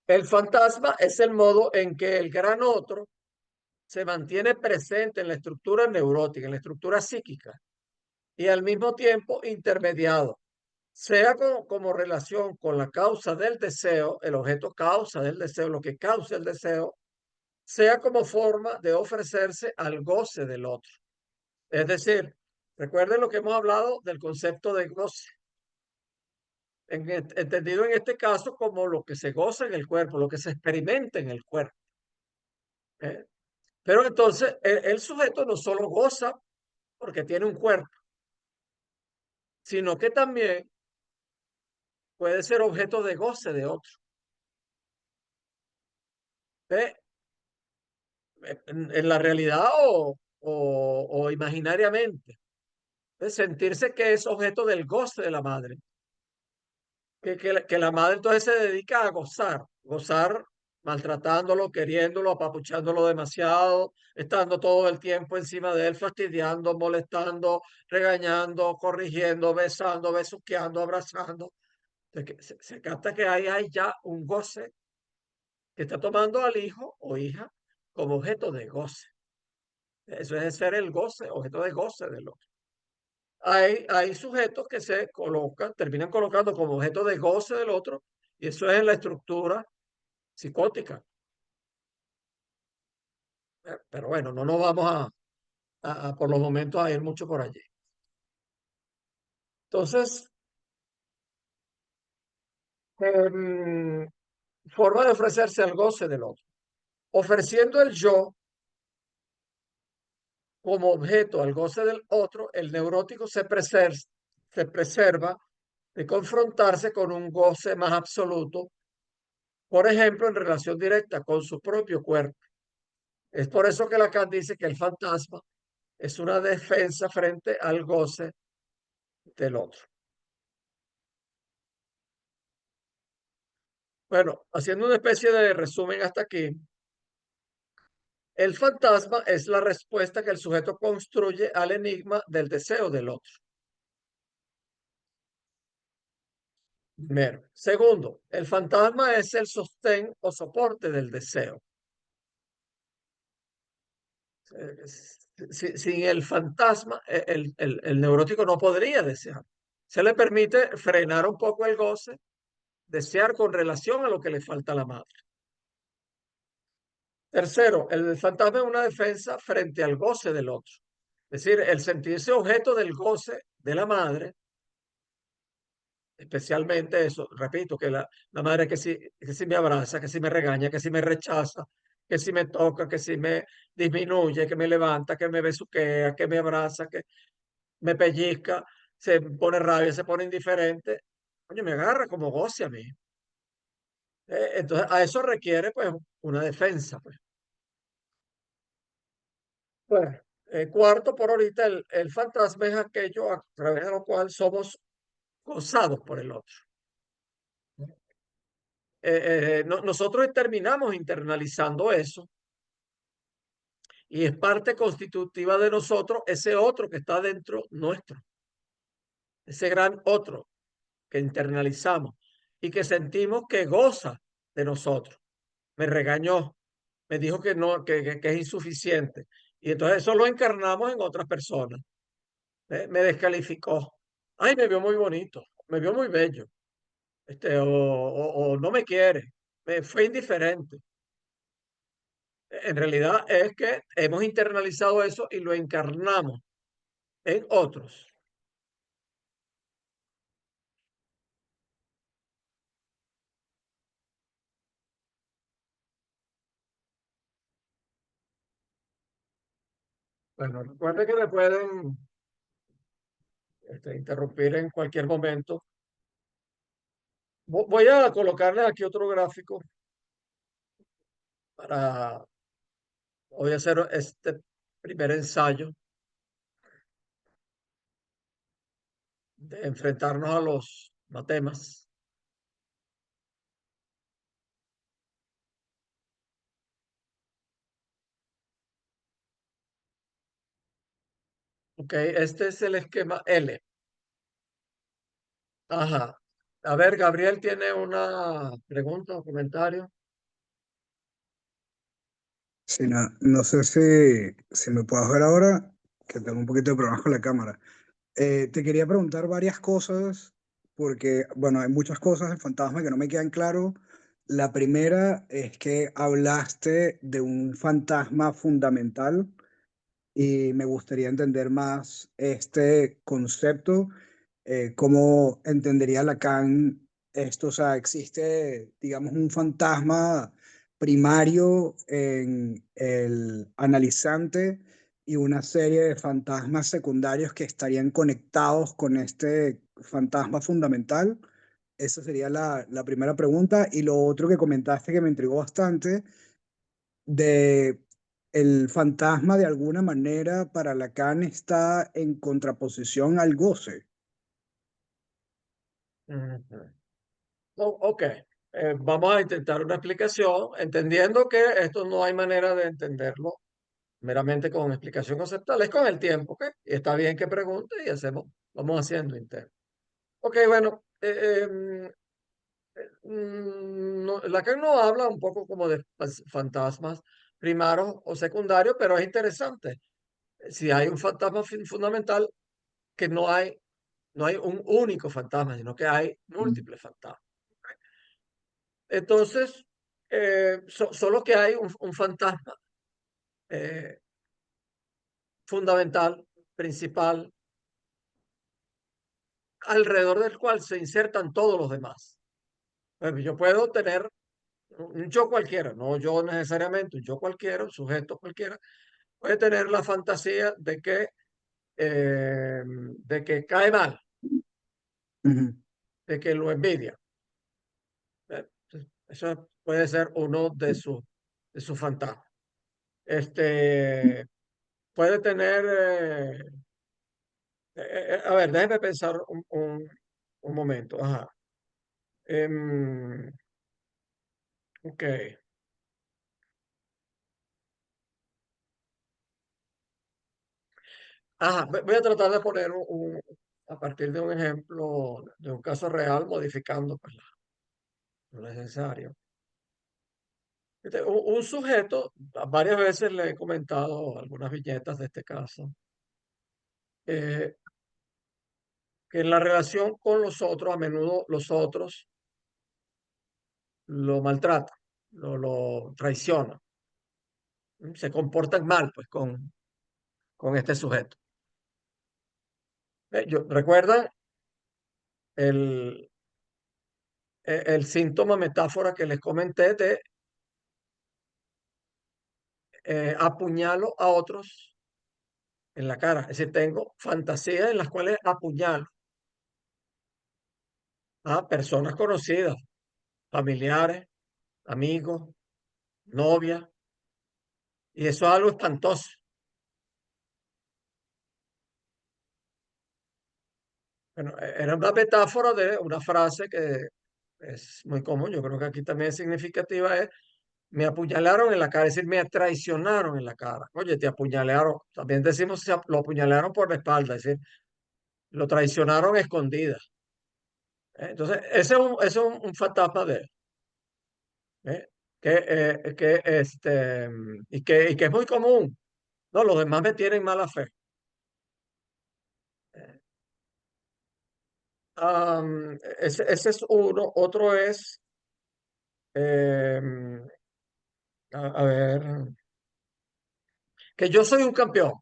el fantasma es el modo en que el gran otro se mantiene presente en la estructura neurótica, en la estructura psíquica, y al mismo tiempo intermediado, sea como relación con la causa del deseo, el objeto causa del deseo, lo que causa el deseo, sea como forma de ofrecerse al goce del otro. Es decir, recuerden lo que hemos hablado del concepto de goce, entendido en este caso como lo que se goza en el cuerpo, lo que se experimenta en el cuerpo. ¿Eh? Pero entonces el sujeto no solo goza porque tiene un cuerpo, sino que también puede ser objeto de goce de otro. ¿Ve? En la realidad o imaginariamente. ¿Ve? Sentirse que es objeto del goce de la madre. Que la madre entonces se dedica a gozar, gozar maltratándolo, queriéndolo, apapuchándolo demasiado, estando todo el tiempo encima de él, fastidiando, molestando, regañando, corrigiendo, besando, besuqueando, abrazando. Se capta que ahí hay ya un goce que está tomando al hijo o hija como objeto de goce. Eso es ser el goce, objeto de goce del otro. Hay sujetos que se colocan, terminan colocando como objeto de goce del otro, y eso es en la estructura psicótica. Pero bueno, no nos vamos por los momentos a ir mucho por allí. Entonces, em, forma de ofrecerse al goce del otro. Ofreciendo el yo como objeto al goce del otro, el neurótico se preserva de confrontarse con un goce más absoluto, por ejemplo, en relación directa con su propio cuerpo. Es por eso que Lacan dice que el fantasma es una defensa frente al goce del otro. Bueno, haciendo una especie de resumen hasta aquí, el fantasma es la respuesta que el sujeto construye al enigma del deseo del otro. Primero. Segundo, el fantasma es el sostén o soporte del deseo. Sin el fantasma, el neurótico no podría desear. Se le permite frenar un poco el goce, desear con relación a lo que le falta a la madre. Tercero, el fantasma es una defensa frente al goce del otro. Es decir, el sentirse objeto del goce de la madre, especialmente eso, repito, que la madre que si me abraza, que si me regaña, que si me rechaza, que si me toca, que si me disminuye, que me levanta, que me besuquea, que me abraza, que me pellizca, se pone rabia, se pone indiferente. Coño, me agarra como goce a mí. Entonces, a eso requiere pues una defensa. Pues. Bueno, cuarto, por ahorita, el fantasma es aquello a través de lo cual somos gozados por el otro. Nosotros terminamos internalizando eso y es parte constitutiva de nosotros ese otro que está dentro nuestro, ese gran otro que internalizamos y que sentimos que goza de nosotros. me regañó, me dijo que no, que es insuficiente. Y entonces eso lo encarnamos en otras personas. Me descalificó. Ay, me vio muy bonito, me vio muy bello, o no me quiere, me fue indiferente. En realidad es que hemos internalizado eso y lo encarnamos en otros. Bueno, recuerda que me pueden interrumpir en cualquier momento. Voy a colocarles aquí otro gráfico para voy a hacer este primer ensayo de enfrentarnos a los temas. Ok, este es el esquema L. Ajá. A ver, Gabriel tiene una pregunta o comentario. Sí, no sé si me puedes ver ahora, que tengo un poquito de problemas con la cámara. Te quería preguntar varias cosas, porque, bueno, hay muchas cosas del fantasma que no me quedan claro. La primera es que hablaste de un fantasma fundamental y me gustaría entender más este concepto, cómo entendería Lacan esto, o sea, existe, digamos, un fantasma primario en el analizante y una serie de fantasmas secundarios que estarían conectados con este fantasma fundamental. Esa sería la primera pregunta. Y lo otro que comentaste que me intrigó bastante de el fantasma de alguna manera para Lacan está en contraposición al goce. Ujú. Ok, vamos a intentar una explicación, entendiendo que esto no hay manera de entenderlo meramente con explicación conceptual, es con el tiempo, ¿ok? Y está bien que pregunte y vamos haciendo intentos. Ok, bueno, Lacan no habla un poco como de fantasmas primarios o secundarios, pero es interesante. Si hay un fantasma fundamental, que no hay un único fantasma, sino que hay múltiples fantasmas. Entonces, solo que hay un fantasma eh, fundamental, principal, alrededor del cual se insertan todos los demás. Yo puedo tener un yo cualquiera, no yo necesariamente, un yo cualquiera, un sujeto cualquiera, puede tener la fantasía de que cae mal, Ujú, de que lo envidia. Eso puede ser uno de sus fantasmas. Este, puede tener, a ver, déjeme pensar un momento. Ajá. Em, ok. Ajá, voy a tratar de poner a partir de un ejemplo, de un caso real, modificando pues, lo necesario. Un sujeto, varias veces le he comentado algunas viñetas de este caso, eh, que en la relación con los otros, a menudo los otros lo maltratan, lo traicionan, se comportan mal pues con este sujeto. ¿Recuerdan el, el síntoma metáfora que les comenté de apuñalo a otros en la cara? Es decir, tengo fantasías en las cuales apuñalo a personas conocidas, familiares, amigos, novia, y eso es algo espantoso. Bueno, era una metáfora de una frase que es muy común, yo creo que aquí también es significativa, es me apuñalaron en la cara, es decir, me traicionaron en la cara. Oye, te apuñalaron, también decimos lo apuñalaron por la espalda, es decir, lo traicionaron a escondidas. Entonces, ese es un fantasma de él. ¿Eh? y que es muy común. No, los demás me tienen mala fe. Ese es uno. Otro es, em, a ver, que yo soy un campeón.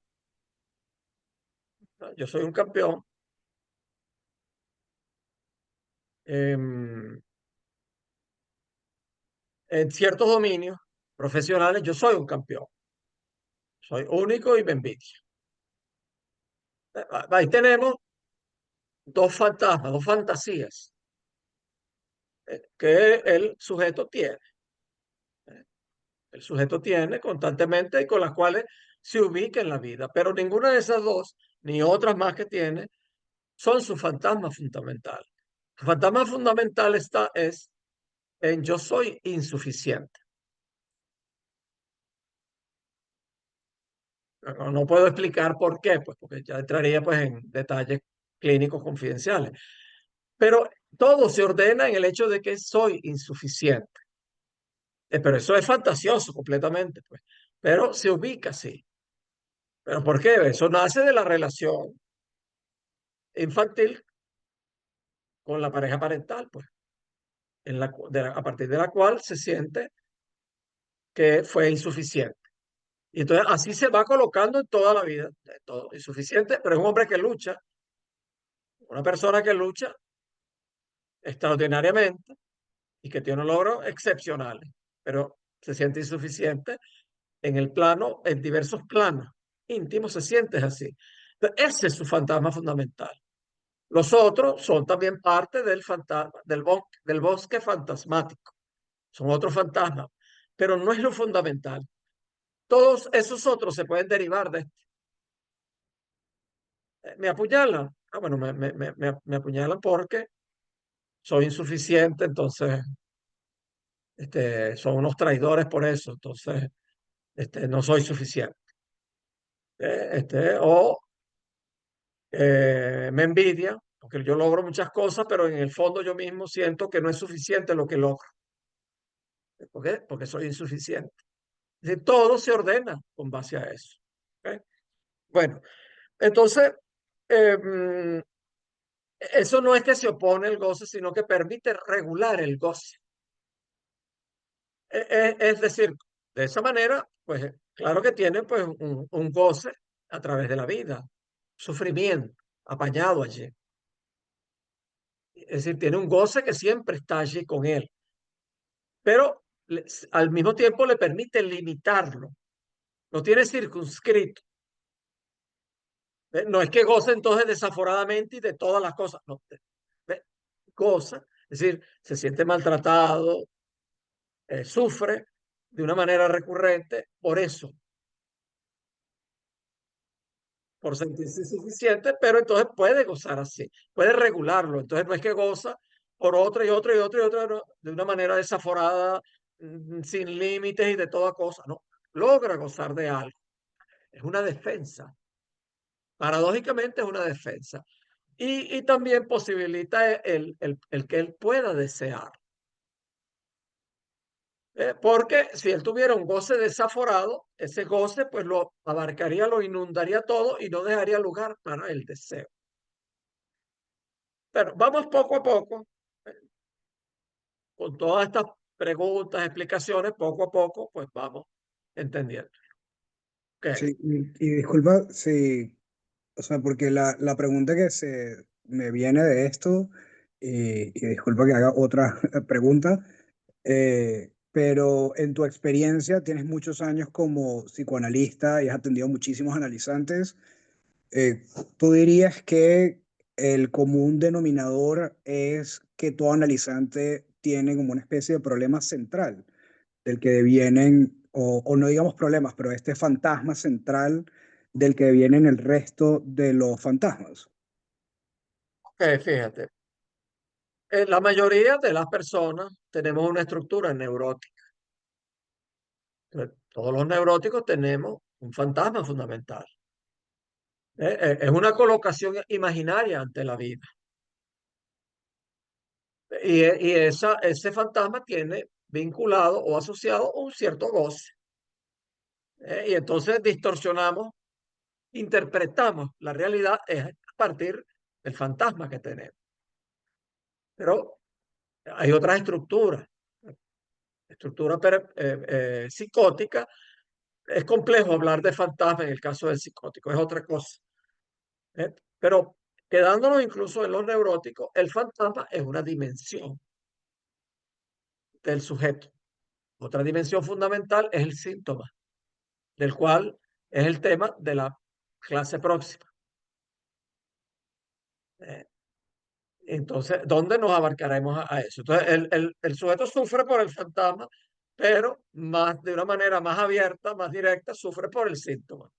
¿No? Yo soy un campeón em, en ciertos dominios profesionales. Yo soy un campeón. Soy único y me envidio. Ahí tenemos dos fantasmas, dos fantasías que el sujeto tiene. El sujeto tiene constantemente y con las cuales se ubica en la vida, pero ninguna de esas dos, ni otras más que tiene, son su fantasma fundamental. Su fantasma fundamental es en yo soy insuficiente. No puedo explicar por qué, pues porque ya entraría pues en detalles clínicos confidenciales. Pero todo se ordena en el hecho de que soy insuficiente. Pero eso es fantasioso completamente, pues. Pero se ubica así. ¿Pero por qué? Eso nace de la relación infantil con la pareja parental, pues, a partir de la cual se siente que fue insuficiente. Y entonces así se va colocando en toda la vida, todo insuficiente, pero es un hombre que lucha, una persona que lucha extraordinariamente y que tiene logros excepcionales, pero se siente insuficiente en el plano, en diversos planos íntimos, se siente así. Entonces, ese es su fantasma fundamental. Los otros son también parte del fantasma, del bosque fantasmático. Son otros fantasmas, pero no es lo fundamental. Todos esos otros se pueden derivar de este. Me apuñalan. Ah, bueno, me apuñalan porque soy insuficiente, entonces son unos traidores por eso, entonces no soy suficiente. O me envidia, porque yo logro muchas cosas, pero en el fondo yo mismo siento que no es suficiente lo que logro. ¿Por qué? Porque soy insuficiente. Es decir, todo se ordena con base a eso. ¿Ok? Bueno, entonces, mm, eso no es que se opone el goce, sino que permite regular el goce. Es decir, de esa manera, pues claro que tiene pues un goce a través de la vida, sufrimiento, apañado allí. Es decir, tiene un goce que siempre está allí con él, pero al mismo tiempo le permite limitarlo, lo tiene circunscrito. No es que goce entonces desaforadamente y de todas las cosas, no, goza, es decir, se siente maltratado, sufre de una manera recurrente por eso, por sentirse insuficiente, pero entonces puede gozar así, puede regularlo, entonces no es que goza por otra y otra y otra y otra, no, de una manera desaforada, sin límites y de toda cosa, no, logra gozar de algo, es una defensa, paradójicamente es una defensa. Y también posibilita el que él pueda desear. Porque si él tuviera un goce desaforado, ese goce pues lo abarcaría, lo inundaría todo y no dejaría lugar para el deseo. Pero vamos poco a poco, eh, con todas estas preguntas, explicaciones, poco a poco, pues vamos entendiendo. Ok. Sí, y disculpa, sí, o sea, porque la pregunta que se me viene de esto, y disculpa que haga otra pregunta, pero en tu experiencia tienes muchos años como psicoanalista y has atendido muchísimos analizantes. Eh, ¿Tú dirías que el común denominador es que todo analizante tiene como una especie de problema central del que devienen, o no digamos problemas, pero este fantasma central del que devienen el resto de los fantasmas? Ok, fíjate, la mayoría de las personas tenemos una estructura neurótica. Todos los neuróticos tenemos un fantasma fundamental. Es una colocación imaginaria ante la vida. Y ese fantasma tiene vinculado o asociado a un cierto goce. Y entonces distorsionamos, interpretamos la realidad a partir del fantasma que tenemos. Pero hay otras estructuras, estructura psicótica. Es complejo hablar de fantasma en el caso del psicótico, es otra cosa. Pero quedándonos incluso en los neuróticos, el fantasma es una dimensión del sujeto. Otra dimensión fundamental es el síntoma, del cual es el tema de la clase próxima. Eh, Entonces, ¿dónde nos abarcaremos a eso? Entonces, el sujeto sufre por el fantasma, pero más, de una manera más abierta, más directa, sufre por el síntoma.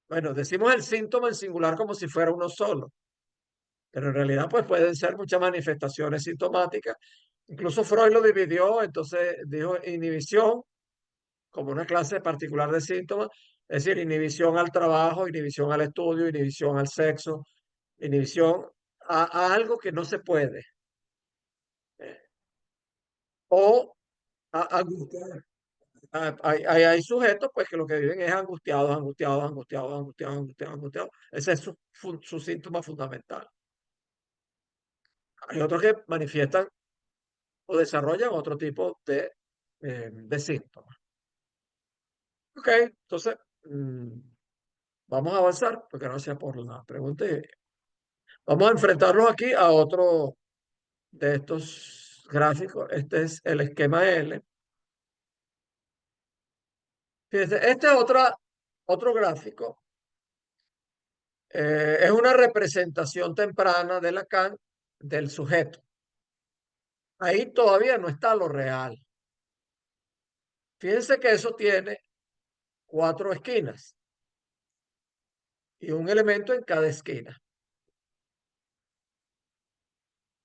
Bueno, decimos el síntoma en singular como si fuera uno solo, pero en realidad pues pueden ser muchas manifestaciones sintomáticas. Incluso Freud lo dividió, entonces dijo inhibición como una clase particular de síntomas, es decir, inhibición al trabajo, inhibición al estudio, inhibición al sexo, inhibición a algo que no se puede. O angustiar. Hay sujetos pues que lo que viven es angustiados, angustiados, angustiados, angustiados, angustiados, angustiados. Ese es su síntoma fundamental. Hay otros que manifiestan o desarrollan otro tipo de síntomas. Ok, entonces vamos a avanzar, porque gracias por la pregunta. Vamos a enfrentarnos aquí a otro de estos gráficos. Este es el esquema L. Fíjense, este es otro gráfico. Es una representación temprana de Lacan del sujeto. Ahí todavía no está lo real. Fíjense que eso tiene 4 esquinas y un elemento en cada esquina.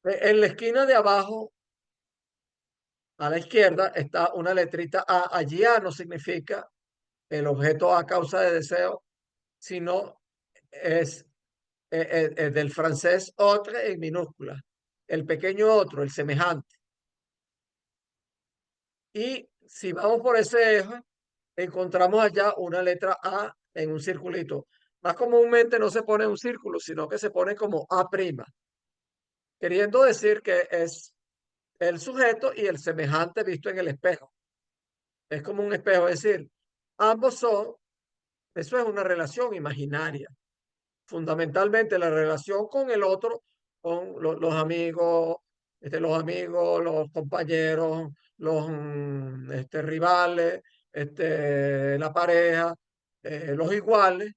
En la esquina de abajo, a la izquierda, está una letrita A. Allí A no significa el objeto a causa de deseo, sino es del francés autre en minúscula, el pequeño otro, el semejante. Y si vamos por ese eje, encontramos allá una letra A en un circulito. Más comúnmente no se pone un círculo, sino que se pone como A', queriendo decir que es el sujeto y el semejante visto en el espejo. Es como un espejo, es decir, ambos son, eso es una relación imaginaria. Fundamentalmente la relación con el otro, con los amigos, los compañeros, los rivales, la pareja, los iguales.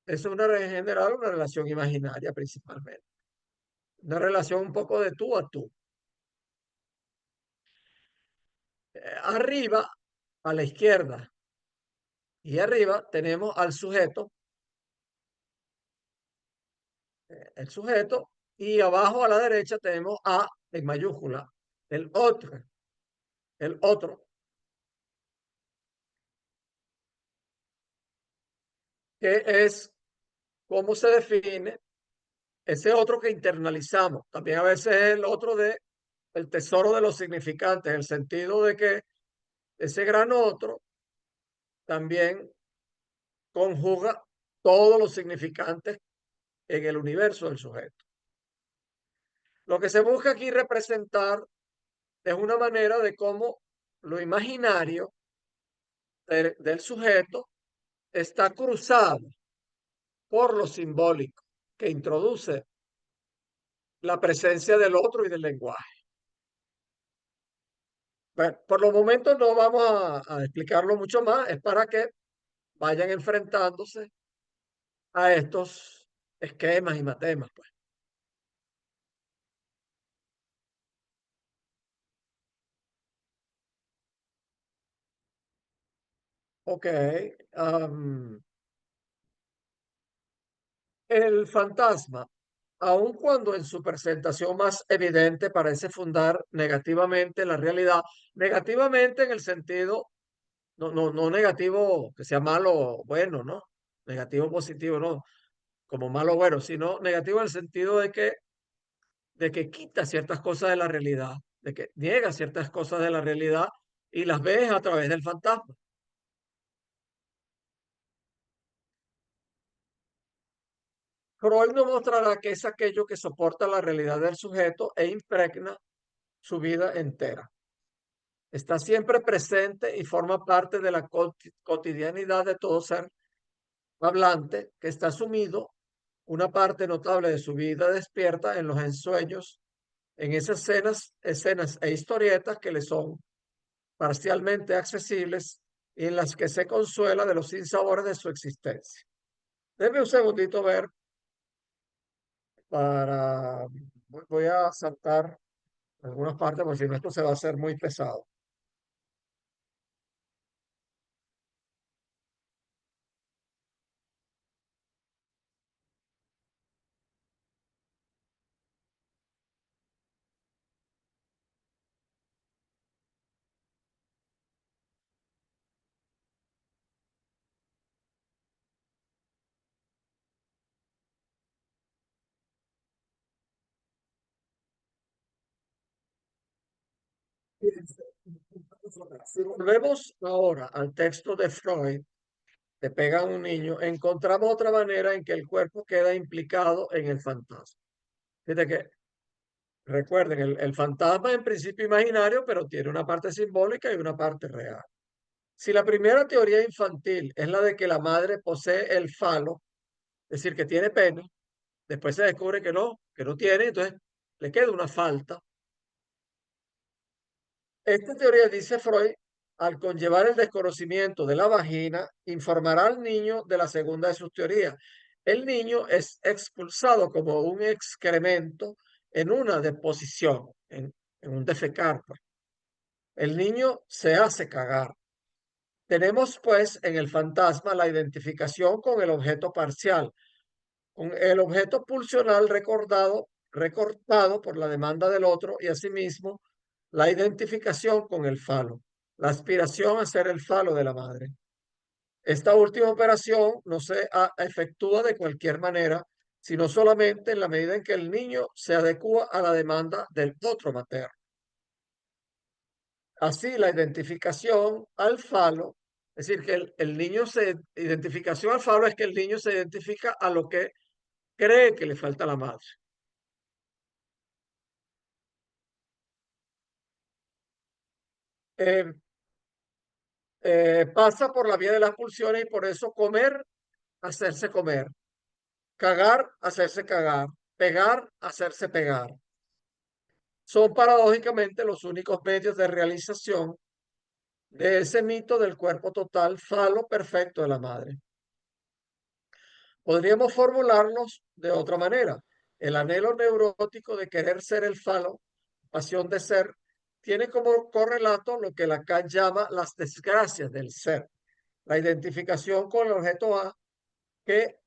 Es en general una relación imaginaria principalmente. Una relación un poco de tú a tú. Arriba, a la izquierda y arriba tenemos al sujeto, el sujeto, y abajo a la derecha tenemos A en mayúscula, el otro, el otro, que es cómo se define ese otro que internalizamos. También a veces es el otro de el tesoro de los significantes, en el sentido de que ese gran otro también conjuga todos los significantes en el universo del sujeto. Lo que se busca aquí representar es una manera de cómo lo imaginario del sujeto está cruzado por lo simbólico que introduce la presencia del otro y del lenguaje. Bueno, por los momentos no vamos a explicarlo mucho más, es para que vayan enfrentándose a estos esquemas y matemas, pues. Ok. El fantasma, aun cuando en su presentación más evidente parece fundar negativamente la realidad, negativamente en el sentido, no negativo que sea malo o bueno, ¿no? Negativo positivo, no, como malo o bueno, sino negativo en el sentido de que quita ciertas cosas de la realidad, de que niega ciertas cosas de la realidad y las ves a través del fantasma. Freud nos mostrará que es aquello que soporta la realidad del sujeto e impregna su vida entera. Está siempre presente y forma parte de la cotidianidad de todo ser hablante que está sumido una parte notable de su vida despierta en los ensueños, en esas escenas e historietas que le son parcialmente accesibles y en las que se consuela de los sinsabores de su existencia. Déjeme un segundito ver para... Voy a saltar algunas partes porque si no esto se va a hacer muy pesado. Si volvemos ahora al texto de Freud, te pega a un niño, encontramos otra manera en que el cuerpo queda implicado en el fantasma. Fíjate que, recuerden, el fantasma en principio imaginario, pero tiene una parte simbólica y una parte real. Si la primera teoría infantil es la de que la madre posee el falo, es decir, que tiene pene, después se descubre que no tiene, entonces le queda una falta. Esta teoría, dice Freud, al conllevar el desconocimiento de la vagina, informará al niño de la segunda de sus teorías. El niño es expulsado como un excremento en una deposición, en un defecar, pues. El niño se hace cagar. Tenemos pues en el fantasma la identificación con el objeto parcial, con el objeto pulsional recortado por la demanda del otro y asimismo la identificación con el falo, la aspiración a ser el falo de la madre. Esta última operación no se efectúa de cualquier manera, sino solamente en la medida en que el niño se adecua a la demanda del otro materno. Así, la identificación al falo, es decir, que identificación al falo es que el niño se identifica a lo que cree que le falta a la madre. Eh, Pasa por la vía de las pulsiones y por eso comer, hacerse comer, cagar, hacerse cagar, pegar, hacerse pegar. Son paradójicamente los únicos medios de realización de ese mito del cuerpo total falo perfecto de la madre. Podríamos formularlos de otra manera. El anhelo neurótico de querer ser el falo, pasión de ser, tiene como correlato lo que Lacan llama las desgracias del ser, la identificación con el objeto A que,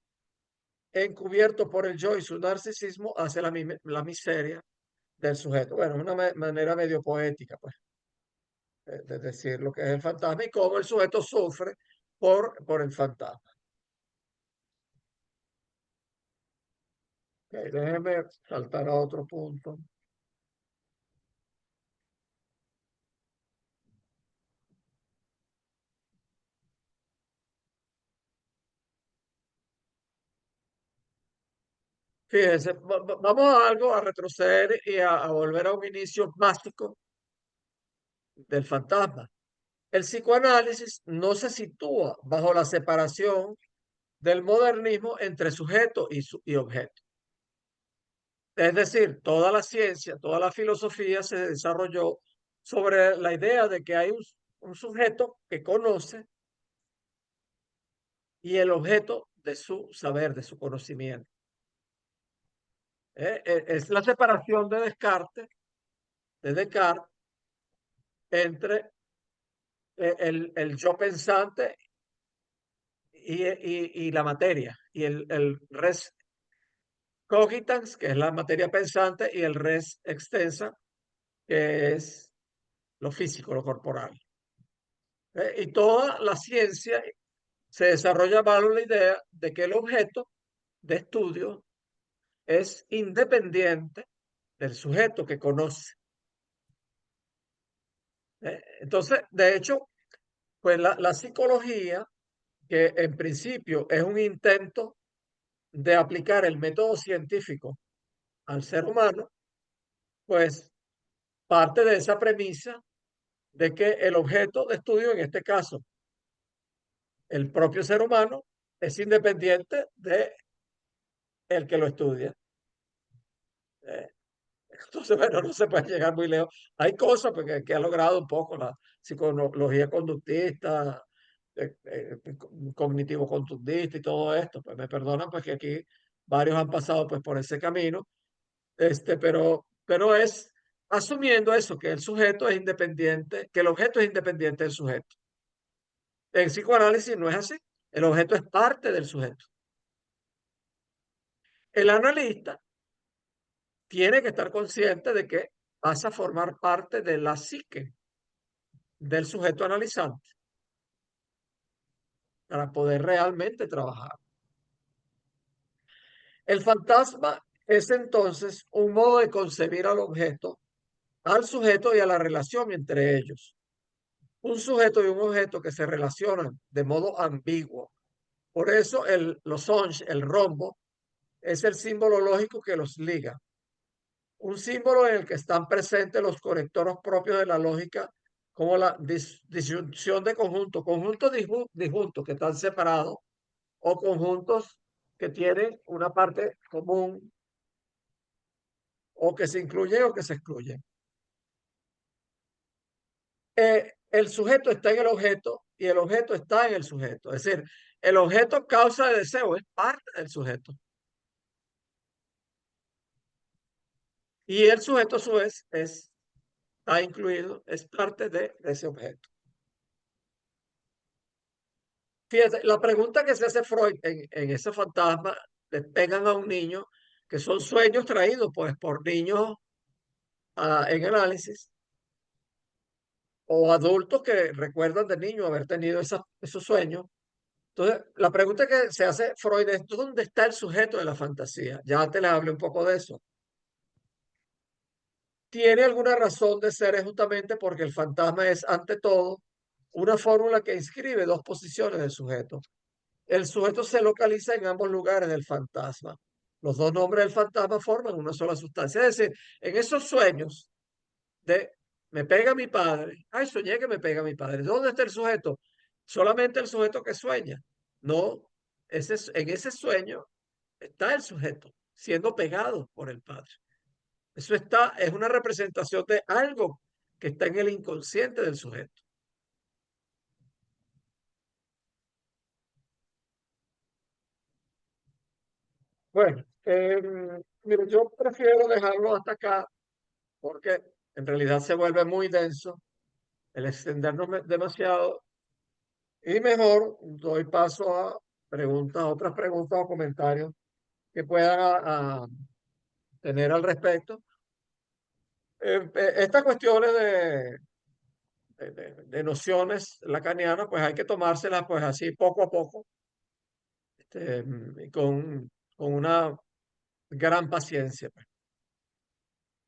encubierto por el yo y su narcisismo, hace la miseria del sujeto. Bueno, es una manera medio poética, pues, de decir lo que es el fantasma y cómo el sujeto sufre por el fantasma. Ok, déjeme saltar a otro punto. Fíjense, vamos a algo, a retroceder y a volver a un inicio básico del fantasma. El psicoanálisis no se sitúa bajo la separación del modernismo entre sujeto y objeto. Es decir, toda la ciencia, toda la filosofía se desarrolló sobre la idea de que hay un sujeto que conoce y el objeto de su saber, de su conocimiento. Es la separación de Descartes, entre el yo pensante y la materia, y el res cogitans, que es la materia pensante, y el res extensa, que es lo físico, lo corporal. Y toda la ciencia se desarrolla bajo la idea de que el objeto de estudio es independiente del sujeto que conoce. Entonces, de hecho, pues la psicología, que en principio es un intento de aplicar el método científico al ser humano, pues parte de esa premisa de que el objeto de estudio, en este caso, el propio ser humano, es independiente de el que lo estudia. Eh, Entonces, bueno, no se puede llegar muy lejos. Hay cosas porque, que ha logrado un poco la psicología conductista, cognitivo-conductista y todo esto. Pues me perdonan, pues que aquí varios han pasado pues por ese camino, pero es asumiendo eso, que el sujeto es independiente, que el objeto es independiente del sujeto. En psicoanálisis no es así. El objeto es parte del sujeto. El analista tiene que estar consciente de que pasa a formar parte de la psique del sujeto analizante para poder realmente trabajar. El fantasma es entonces un modo de concebir al objeto, al sujeto y a la relación entre ellos. Un sujeto y un objeto que se relacionan de modo ambiguo. Por eso el losange, el rombo, es el símbolo lógico que los liga. Un símbolo en el que están presentes los conectores propios de la lógica, como la disyunción de conjuntos, conjuntos disjuntos que están separados o conjuntos que tienen una parte común o que se incluyen o que se excluyen. El sujeto está en el objeto y el objeto está en el sujeto. Es decir, el objeto causa de deseo es parte del sujeto. Y el sujeto a su vez está incluido, es parte de ese objeto. Fíjate, la pregunta que se hace Freud en ese fantasma, le pegan a un niño, que son sueños traídos pues por niños en análisis, o adultos que recuerdan de niño haber tenido esos sueños. Entonces, la pregunta que se hace Freud es, ¿dónde está el sujeto de la fantasía? Ya te le hablé un poco de eso. Tiene alguna razón de ser justamente porque el fantasma es, ante todo, una fórmula que inscribe dos posiciones del sujeto. El sujeto se localiza en ambos lugares del fantasma. Los dos nombres del fantasma forman una sola sustancia. Es decir, en esos sueños de me pega mi padre, ay, soñé que me pega mi padre. ¿Dónde está el sujeto? Solamente el sujeto que sueña. No, en ese sueño está el sujeto siendo pegado por el padre. Eso es una representación de algo que está en el inconsciente del sujeto. Bueno, mire, yo prefiero dejarlo hasta acá porque en realidad se vuelve muy denso el extendernos demasiado y mejor doy paso a preguntas, otras preguntas o comentarios que puedan tener al respecto. Estas cuestiones de nociones lacanianas, pues hay que tomárselas pues así poco a poco, con una gran paciencia, pues.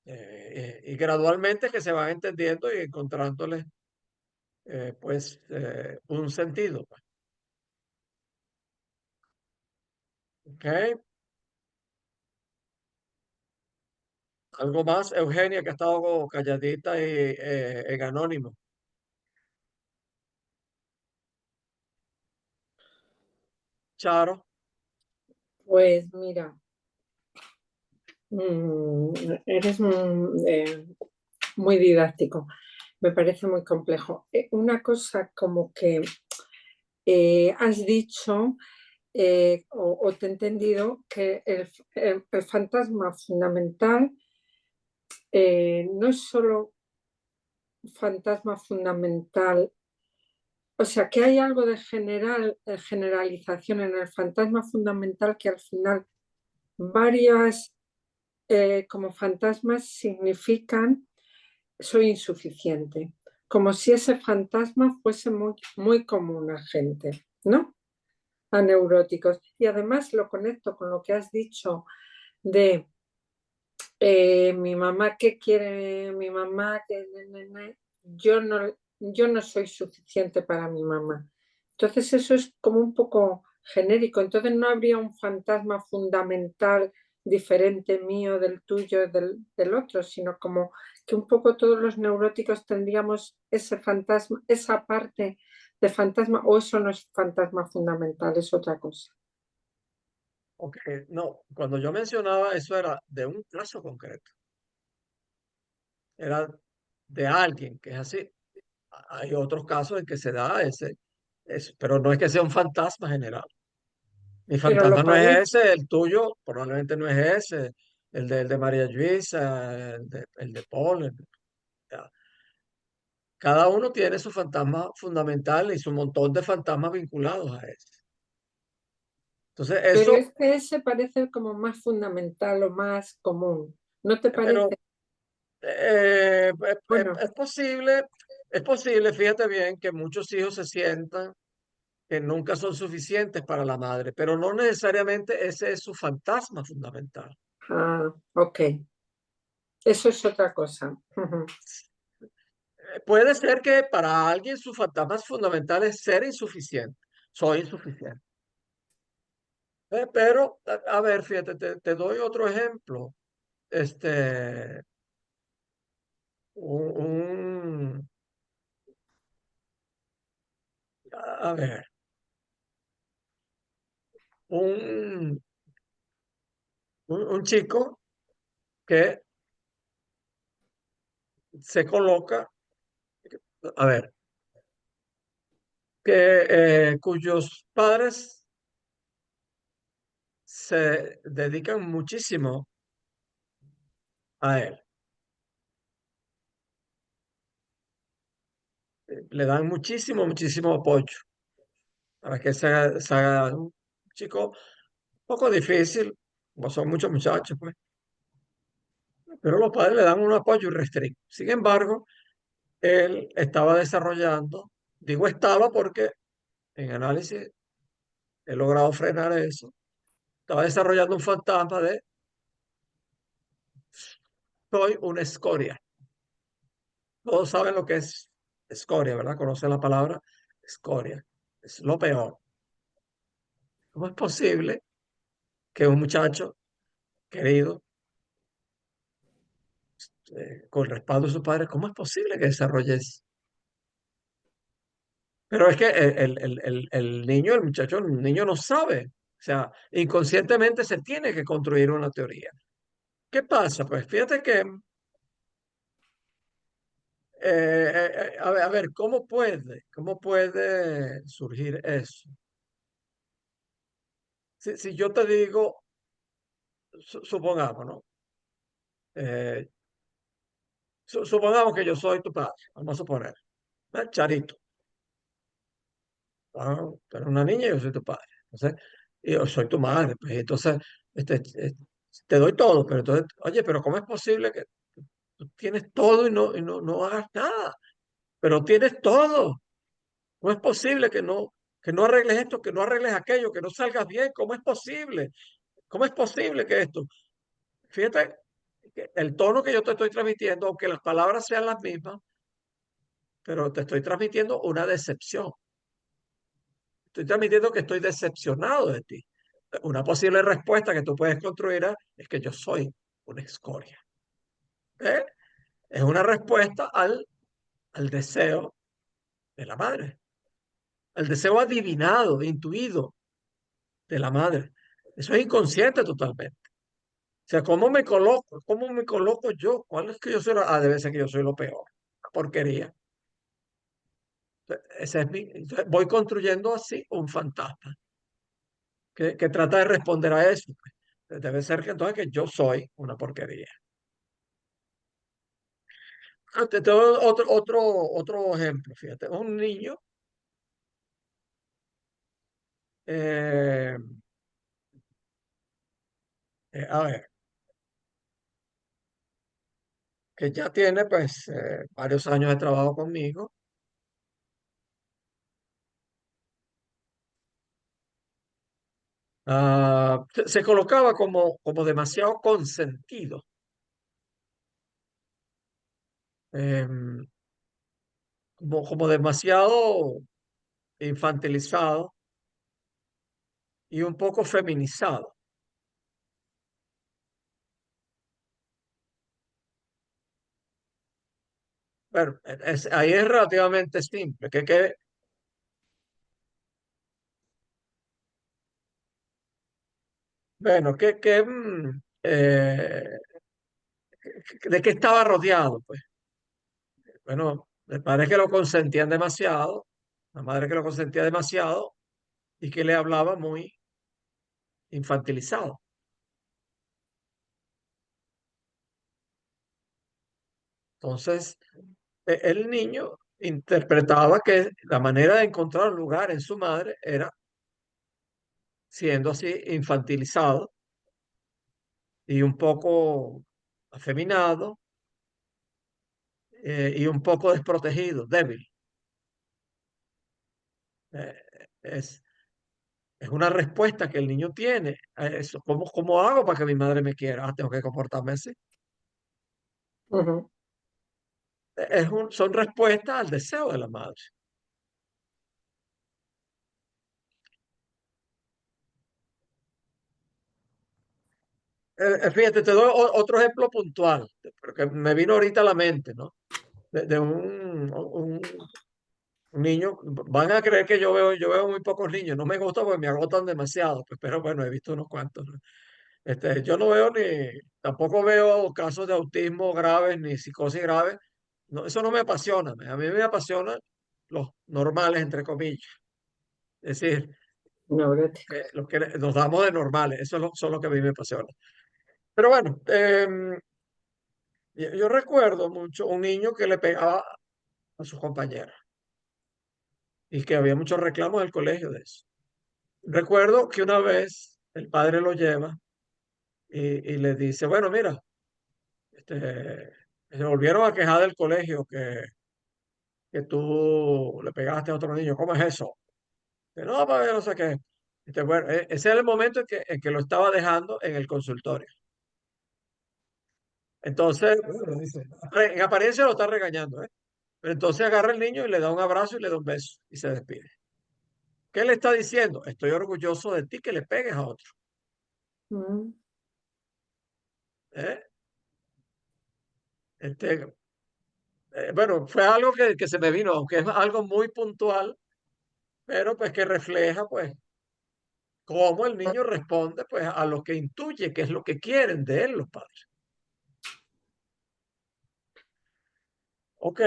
Y gradualmente que se van entendiendo y encontrándole pues un sentido, pues. ¿Ok? Algo más, Eugenia, que ha estado calladita y en anónimo. Charo, Pues mira, eres muy didáctico, me parece muy complejo. Una cosa como que has dicho o te he entendido que el fantasma fundamental no es solo fantasma fundamental, o sea que hay algo de generalización en el fantasma fundamental que al final varias como fantasmas significan soy insuficiente, como si ese fantasma fuese muy, muy común a gente, ¿no? A neuróticos. Y además lo conecto con lo que has dicho de mi mamá, ¿qué quiere mi mamá? yo no soy suficiente para mi mamá. Entonces eso es como un poco genérico. Entonces no habría un fantasma fundamental diferente mío del tuyo, del otro, sino como que un poco todos los neuróticos tendríamos ese fantasma, esa parte de fantasma, o eso no es fantasma fundamental, es otra cosa. Ok, no, cuando yo mencionaba eso era de un caso concreto, era de alguien que es así. Hay otros casos en que se da pero no es que sea un fantasma general. Mi Pero fantasma lo no es parece, ese, el tuyo probablemente no es ese, el de María Luisa, el de Paul. Ya. Cada uno tiene su fantasma fundamental y su montón de fantasmas vinculados a ese. Entonces, pero eso, es que ese parece como más fundamental o más común. ¿No te pero parece? Bueno, es posible, fíjate bien, que muchos hijos se sientan que nunca son suficientes para la madre, pero no necesariamente ese es su fantasma fundamental. ok. Eso es otra cosa. Ujú. Puede ser que para alguien su fantasma fundamental es ser insuficiente, soy insuficiente. Pero, a ver, fíjate, te doy otro ejemplo. Este, un, un- a ver, un, un chico que se coloca, a ver, cuyos padres se dedican muchísimo a él, le dan muchísimo, muchísimo apoyo para que se haga un chico un poco difícil, como son muchos muchachos, pues, pero los padres le dan un apoyo irrestricto. Sin embargo, él estaba desarrollando, digo estaba porque en análisis he logrado frenar eso, estaba desarrollando un fantasma de soy una escoria. Todos saben lo que es escoria, ¿verdad? Conocen la palabra escoria. Es lo peor. ¿Cómo es posible que un muchacho querido, con el respaldo de sus padres, cómo es posible que desarrolle eso? Pero es que el niño, el muchacho, el niño no sabe. O sea, inconscientemente se tiene que construir una teoría. ¿Qué pasa? Pues fíjate que, a ver, cómo puede surgir eso? Si yo te digo, supongamos, ¿no? Eh, supongamos que yo soy tu padre, vamos a suponer, Charito. Tú eres una niña y yo soy tu padre. Entonces, y yo soy tu madre, pues entonces te doy todo, pero entonces, oye, pero ¿cómo es posible que tú tienes todo y no hagas nada? Pero tienes todo. ¿Cómo es posible que no arregles esto, que no arregles aquello, que no salgas bien? ¿Cómo es posible? ¿Cómo es posible que esto? Fíjate que el tono que yo te estoy transmitiendo, aunque las palabras sean las mismas, pero te estoy transmitiendo una decepción. Estoy transmitiendo que estoy decepcionado de ti. Una posible respuesta que tú puedes construir es que yo soy una escoria. ¿Eh? Es una respuesta al deseo de la madre, al deseo adivinado, intuido de la madre. Eso es inconsciente totalmente. O sea, ¿cómo me coloco? ¿Cómo me coloco yo? ¿Cuál es que yo soy? Debe ser que yo soy lo peor. Una porquería. Entonces, voy construyendo así un fantasma que trata de responder a eso, pues. Debe ser que entonces que yo soy una porquería. Te doy otro ejemplo, fíjate. Un niño, eh, a ver, que ya tiene pues varios años de trabajo conmigo. Se colocaba como demasiado consentido. Em, como demasiado infantilizado y un poco feminizado. Bueno, ahí es relativamente simple. Bueno, ¿de qué estaba rodeado? Pues, bueno, el padre que lo consentían demasiado, la madre que lo consentía demasiado y que le hablaba muy infantilizado. Entonces, el niño interpretaba que la manera de encontrar un lugar en su madre era siendo así infantilizado y un poco afeminado, y un poco desprotegido, débil. Eh, es, es una respuesta que el niño tiene a eso. ¿Cómo hago para que mi madre me quiera? Tengo que comportarme así. Ujú. Son respuestas al deseo de la madre. Fíjate, te doy otro ejemplo puntual, porque me vino ahorita a la mente, ¿no? De un niño. Van a creer que yo veo muy pocos niños. No me gusta porque me agotan demasiado, pues, pero bueno, he visto unos cuantos, ¿no? Yo no veo tampoco veo casos de autismo graves ni psicosis graves. No, eso no me apasiona. A mí me apasionan los normales, entre comillas. Es decir, Neuróticos. los que nos damos de normales. Eso son los que a mí me apasiona. Pero bueno, yo recuerdo mucho un niño que le pegaba a sus compañeras y que había muchos reclamos del colegio de eso. Recuerdo que una vez el padre lo lleva y le dice, bueno, mira, se volvieron a quejar del colegio que tú le pegaste a otro niño. ¿Cómo es eso? Que no, padre, no sé qué. Bueno, ese era el momento en que lo estaba dejando en el consultorio. Entonces, bueno, dice, en apariencia lo está regañando, ¿eh? Pero entonces agarra el niño y le da un abrazo y le da un beso y se despide. ¿Qué le está diciendo? Estoy orgulloso de ti que le pegues a otro. Mm. ¿Eh? Este, bueno, fue algo que se me vino, aunque es algo muy puntual, pero pues que refleja pues cómo el niño responde pues a lo que intuye, que es lo que quieren de él los padres. Ok,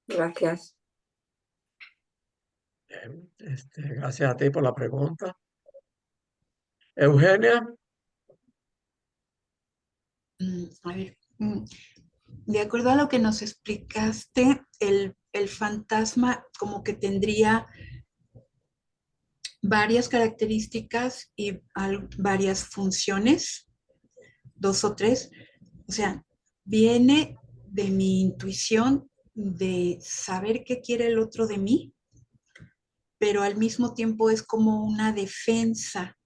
Gracias. gracias a ti por la pregunta. Eugenia, A ver, de acuerdo a lo que nos explicaste, el fantasma como que tendría varias características y varias funciones, dos o tres. O sea, viene de mi intuición de saber qué quiere el otro de mí, pero al mismo tiempo es como una defensa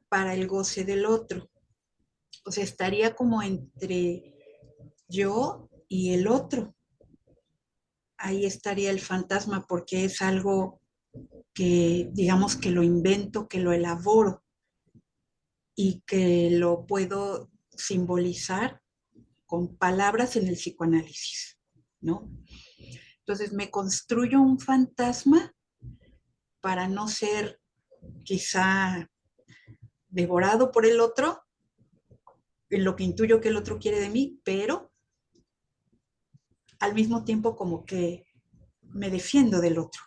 para el goce del otro. O sea, estaría como entre yo y el otro. Ahí estaría el fantasma porque es algo que, digamos, que lo invento, que lo elaboro y que lo puedo simbolizar con palabras en el psicoanálisis, ¿no? Entonces me construyo un fantasma para no ser quizá devorado por el otro, en lo que intuyo que el otro quiere de mí, pero al mismo tiempo como que me defiendo del otro,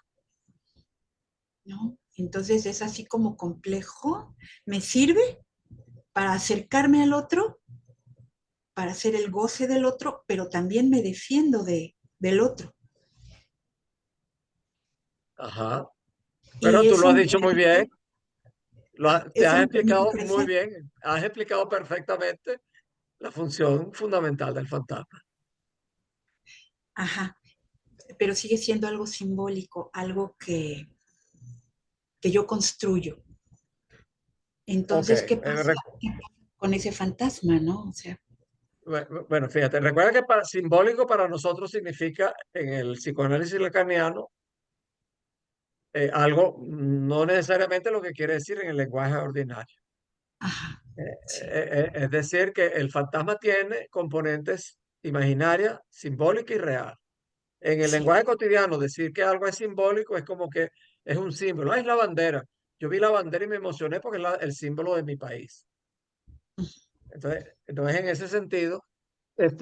¿no? Entonces es así como complejo, me sirve para acercarme al otro, para hacer el goce del otro, pero también me defiendo del otro. ajá, pero Y tú lo eso has me dicho muy bien, permite, te eso has me permite explicado muy crecer. bien, has explicado perfectamente la función fundamental del fantasma. Ajá, pero sigue siendo algo simbólico, algo que yo construyo. Ok, Entonces, ¿qué pasa con ese fantasma, no? O sea, Bueno, fíjate, recuerda que simbólico para nosotros significa en el psicoanálisis lacaniano algo no necesariamente lo que quiere decir en el lenguaje ordinario. Ajá, sí, Es decir, que el fantasma tiene componentes imaginarias, simbólica y real. En el sí. lenguaje cotidiano, decir que algo es simbólico es como que es un símbolo. Ah, es la bandera. Yo vi la bandera y me emocioné porque es el símbolo de mi país. Entonces, en ese sentido,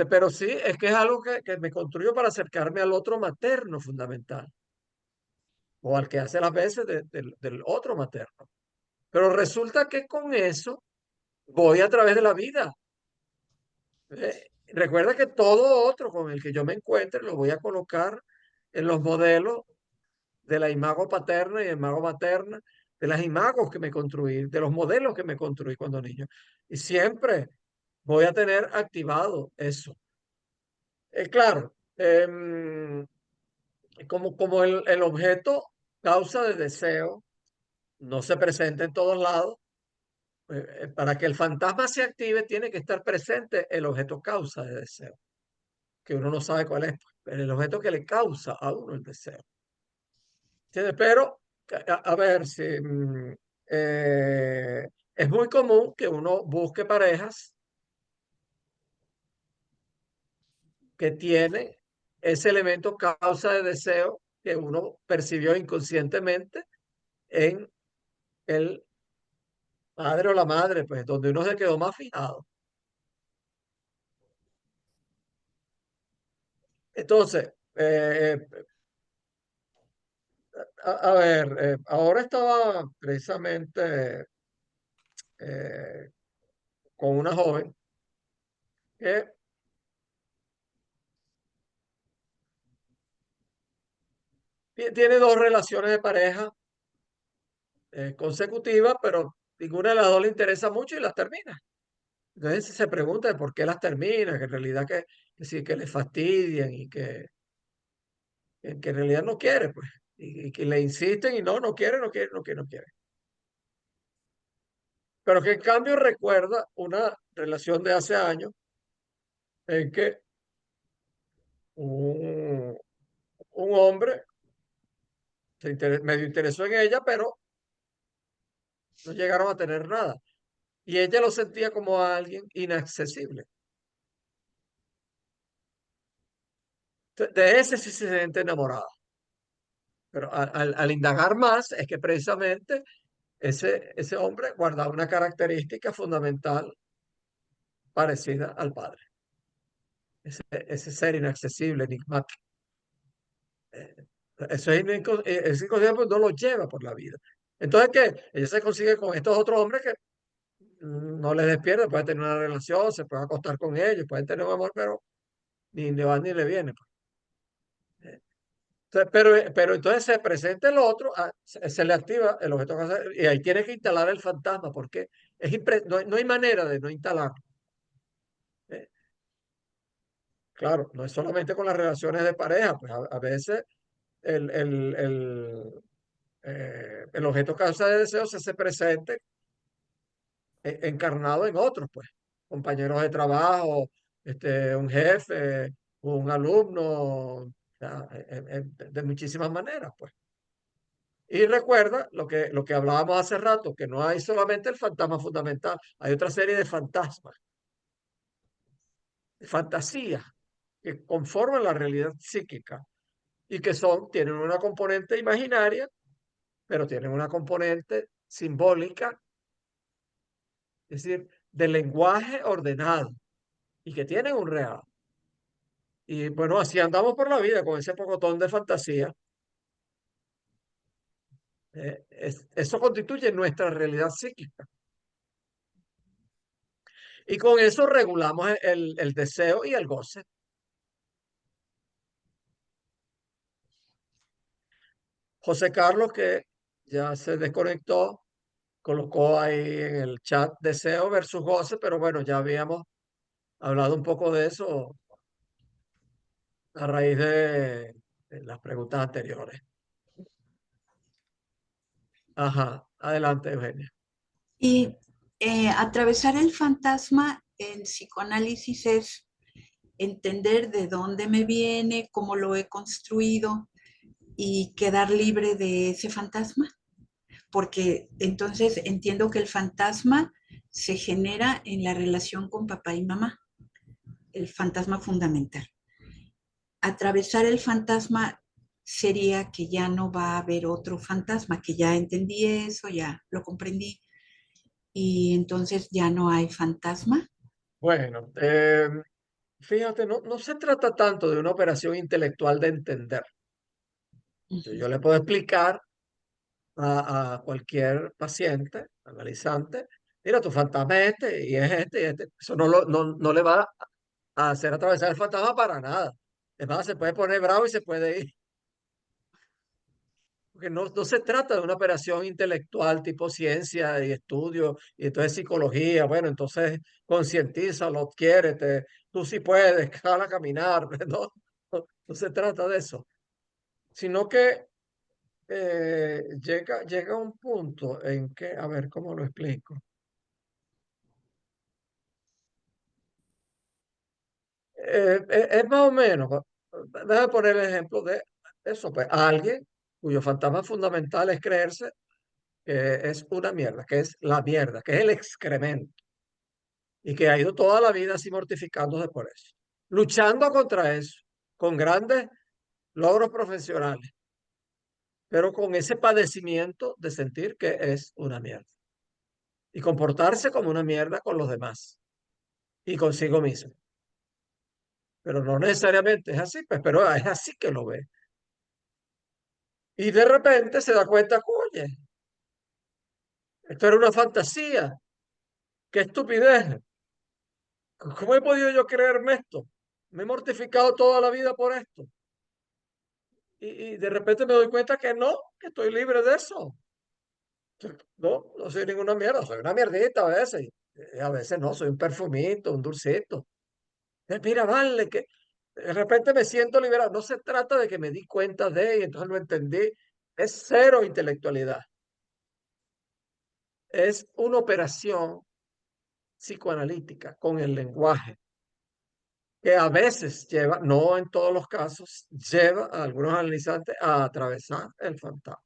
pero sí, es que es algo que me construyo para acercarme al otro materno fundamental, o al que hace las veces del otro materno. Pero resulta que con eso voy a través de la vida. Recuerda que todo otro con el que yo me encuentre lo voy a colocar en los modelos de la imago paterna y imago materna, de las imagos que me construí, de los modelos que me construí cuando niño. Y siempre voy a tener activado eso. Claro, como el objeto causa de deseo no se presenta en todos lados, para que el fantasma se active tiene que estar presente el objeto causa de deseo, que uno no sabe cuál es, pues, pero el objeto que le causa a uno el deseo. ¿Entiendes? Pero, a ver, si, es muy común que uno busque parejas que tienen ese elemento causa de deseo que uno percibió inconscientemente en el padre o la madre, pues donde uno se quedó más fijado. Entonces, a ver, ahora estaba precisamente eh, con una joven que tiene dos relaciones de pareja consecutivas, pero ninguna de las dos le interesa mucho y las termina. Entonces se pregunta de por qué las termina, que en realidad que sí, que le fastidian y que en realidad no quiere, pues, y que le insisten y no quiere, no quiere, no quiere, no quiere. Pero que en cambio recuerda una relación de hace años en que un, un hombre medio interesó en ella, pero no llegaron a tener nada. Y ella lo sentía como a alguien inaccesible. De ese sí se siente enamorada. Pero al indagar más, es que precisamente ese hombre guardaba una característica fundamental parecida al padre. Ese ser inaccesible, enigmático. Eh, Eso es inconsciente, pues no lo lleva por la vida. Entonces, ¿qué? Ella se consigue con estos otros hombres que no les despierta, puede tener una relación, se puede acostar con ellos, pueden tener un amor, pero ni le va ni le viene, pues. Entonces, pero entonces se presenta el otro, se le activa el objeto y ahí tiene que instalar el fantasma, porque no hay manera de no instalarlo. ¿Eh? Claro, no es solamente con las relaciones de pareja, pues a veces el, el, el, el objeto causa de deseo se hace presente encarnado en otros, pues, compañeros de trabajo, un jefe, un alumno, o sea, de muchísimas maneras, pues. Y recuerda lo que hablábamos hace rato, que no hay solamente el fantasma fundamental, hay otra serie de fantasmas, de fantasías que conforman la realidad psíquica y que tienen una componente imaginaria, pero tienen una componente simbólica, es decir, de lenguaje ordenado y que tienen un real. Y bueno, así andamos por la vida con ese pocotón de fantasía. Eso constituye nuestra realidad psíquica. Y con eso regulamos el deseo y el goce. José Carlos, que ya se desconectó, colocó ahí en el chat deseo versus goce, pero bueno, ya habíamos hablado un poco de eso a raíz de las preguntas anteriores. Ajá, adelante, Eugenia. Y atravesar el fantasma en psicoanálisis es entender de dónde me viene, cómo lo he construido y quedar libre de ese fantasma, porque entonces entiendo que el fantasma se genera en la relación con papá y mamá, el fantasma fundamental. Atravesar el fantasma sería que ya no va a haber otro fantasma, que ya entendí eso, ya lo comprendí, y entonces ya no hay fantasma. Bueno, fíjate, no se trata tanto de una operación intelectual de entender. Uh Yo -huh. le puedo explicar a cualquier paciente, analizante, mira, tu fantasma es este y es este y este. Eso no le va a hacer atravesar el fantasma para nada. Es más, se puede poner bravo y se puede ir. Porque no se trata de una operación intelectual tipo ciencia y estudio y entonces psicología. Bueno, entonces concientízalo, quiérete, tú sí puedes, jala a caminar. No se trata de eso, sino que llega un punto en que, a ver, ¿cómo lo explico? Es más o menos, déjame poner el ejemplo de eso, pues alguien cuyo fantasma fundamental es creerse que es una mierda, que es la mierda, que es el excremento, y que ha ido toda la vida así mortificándose por eso, luchando contra eso, con grandes logros profesionales, pero con ese padecimiento de sentir que es una mierda y comportarse como una mierda con los demás y consigo mismo. Pero no necesariamente es así, pues, pero es así que lo ve. Y de repente se da cuenta, oye, esto era una fantasía, qué estupidez. ¿Cómo he podido yo creerme esto? Me he mortificado toda la vida por esto. Y de repente me doy cuenta que no, que estoy libre de eso. No soy ninguna mierda, soy una mierdita a veces. Y a veces no, soy un perfumito, un dulcito. Mira, vale, que de repente me siento liberado. No se trata de que me di cuenta de y entonces lo entendí. Es cero intelectualidad. Es una operación psicoanalítica con el lenguaje que a veces lleva, no en todos los casos, lleva a algunos analizantes a atravesar el fantasma.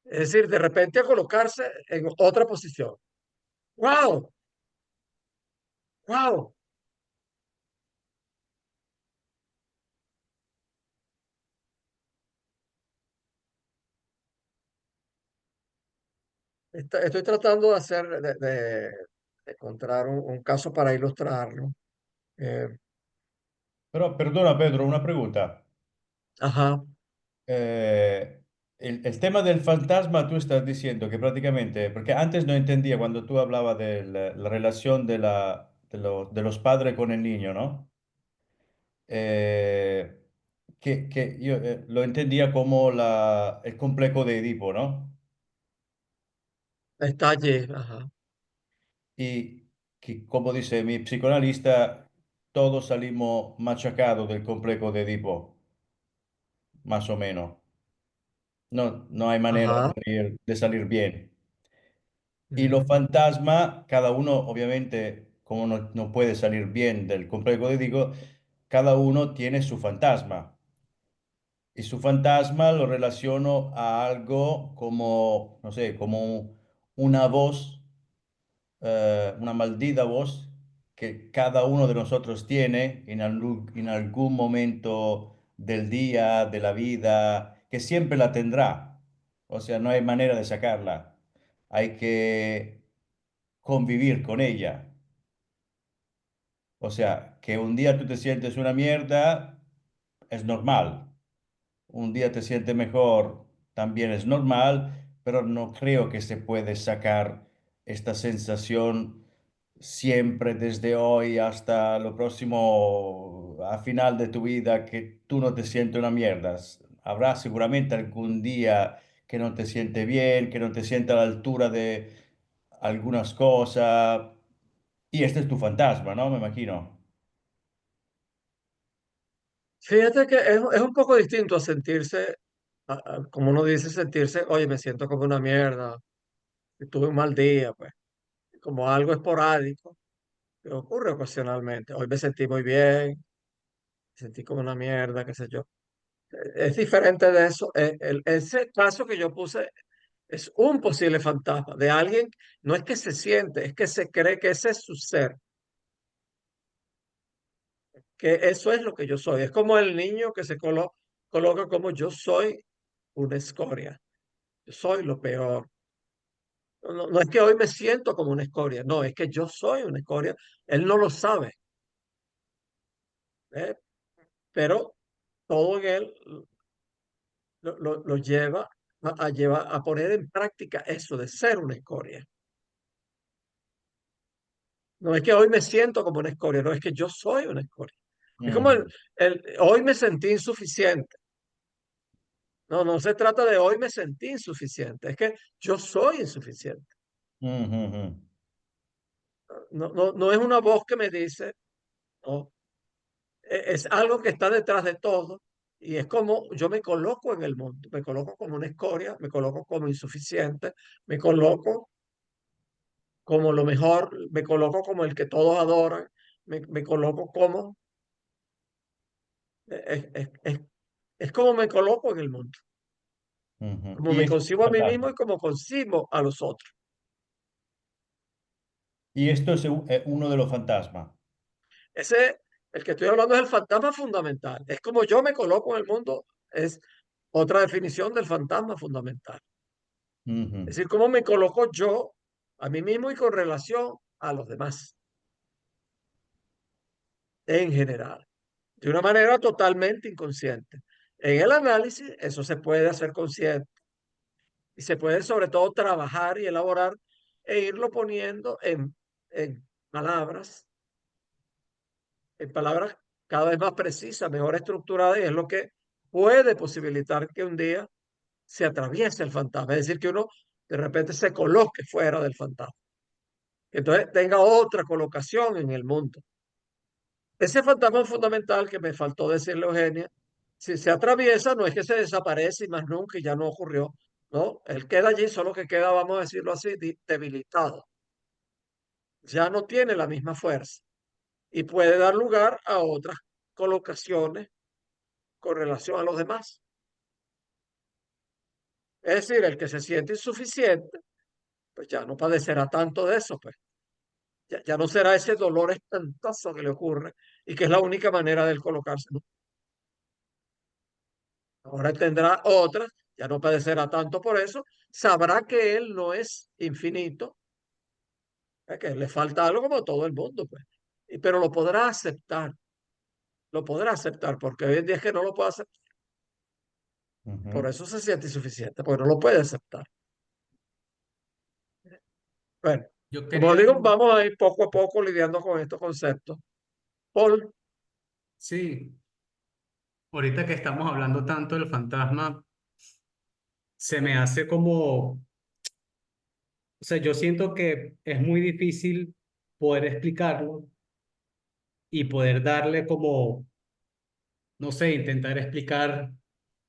Es decir, de repente a colocarse en otra posición. ¡Wow! ¡Wow! Estoy tratando de hacer, de encontrar un caso para ilustrarlo. Eh, Però perdona Pedro, una pregunta. ajá, Eh, el tema del fantasma, tú estás diciendo que prácticamente, porque antes no entendía cuando tú hablabas de la relación de los padres con el niño, ¿no? Eh, que yo lo entendía como el complejo de Edipo, ¿no? está allí. Ajá, Y que, como dice mi psicoanalista, todos salimos machacados del complejo de Edipo, más o menos. No hay manera ajá. de salir bien. Y los Ujú. fantasmas, cada uno, obviamente, como no puede salir bien del complejo de Edipo, cada uno tiene su fantasma. Y su fantasma lo relaciono a algo como, no sé, como una voz, una maldita voz que cada uno de nosotros tiene en algún momento del día, de la vida, que siempre la tendrá. O sea, no hay manera de sacarla. Hay que convivir con ella. O sea, que un día tú te sientes una mierda, es normal. Un día te sientes mejor, también es normal, pero no creo que se puede sacar esta sensación siempre desde hoy hasta lo próximo, a final de tu vida, que tú no te sientes una mierda. Habrá seguramente algún día que no te siente bien, que no te siente a la altura de algunas cosas, y este es tu fantasma, ¿no? Me imagino. Fíjate que es un poco distinto a sentirse, como uno dice, sentirse, oye, me siento como una mierda. si tuve un mal día, pues, como algo esporádico, que ocurre ocasionalmente. Hoy me sentí muy bien, me sentí como una mierda, qué sé yo. Es diferente de eso. Ese caso que yo puse es un posible fantasma de alguien, no es que se siente, es que se cree que ese es su ser, que eso es lo que yo soy. Es como el niño que se coloca como yo soy una escoria, yo soy lo peor. No es que hoy me siento como una escoria, no, es que yo soy una escoria. Él no lo sabe, ¿eh? Pero todo en él lo lleva a poner en práctica eso de ser una escoria. No es que hoy me siento como una escoria, no es que yo soy una escoria. Es como Ujú, hoy me sentí insuficiente. No, no se trata de hoy me sentí insuficiente, es que yo soy insuficiente. ujú, ujú, No es una voz que me dice, no, es algo que está detrás de todo y es como yo me coloco en el mundo, me coloco como una escoria, me coloco como insuficiente, me coloco como lo mejor, me coloco como el que todos adoran, me coloco como, es, es, es, es como me coloco en el mundo, ujú. como Y me esto es concibo a mí mismo fantasma. y como concibo a los otros. Y esto es uno de los fantasmas. Ese, el que estoy hablando es el fantasma fundamental. Es como yo me coloco en el mundo, es otra definición del fantasma fundamental. Ujú, Es decir, cómo me coloco yo a mí mismo y con relación a los demás, en general, de una manera totalmente inconsciente. En el análisis, eso se puede hacer consciente y se puede sobre todo trabajar y elaborar e irlo poniendo en palabras, en palabras cada vez más precisas, mejor estructuradas, y es lo que puede posibilitar que un día se atraviese el fantasma, es decir, que uno de repente se coloque fuera del fantasma, que entonces tenga otra colocación en el mundo. Ese fantasma fundamental que me faltó decirle, Eugenia, si se atraviesa, no es que se desaparece y más nunca y ya no ocurrió, no, él queda allí, solo que queda, vamos a decirlo así, debilitado, ya no tiene la misma fuerza y puede dar lugar a otras colocaciones con relación a los demás. Es decir, el que se siente insuficiente, pues ya no padecerá tanto de eso, pues ya no será ese dolor espantoso que le ocurre y que es la única manera de él colocarse, ¿no? Ahora tendrá otras, ya no padecerá tanto por eso, sabrá que él no es infinito, que le falta algo como todo el mundo, pues, pero lo podrá aceptar, porque hoy en día es que no lo puede aceptar, por ujú. eso se siente insuficiente, porque no lo puede aceptar. Bueno, Yo como quería, digo, vamos a ir poco a poco lidiando con estos conceptos. Paul, sí, ahorita que estamos hablando tanto del fantasma, se me hace como, o sea, yo siento que es muy difícil poder explicarlo y poder darle como, no sé, intentar explicar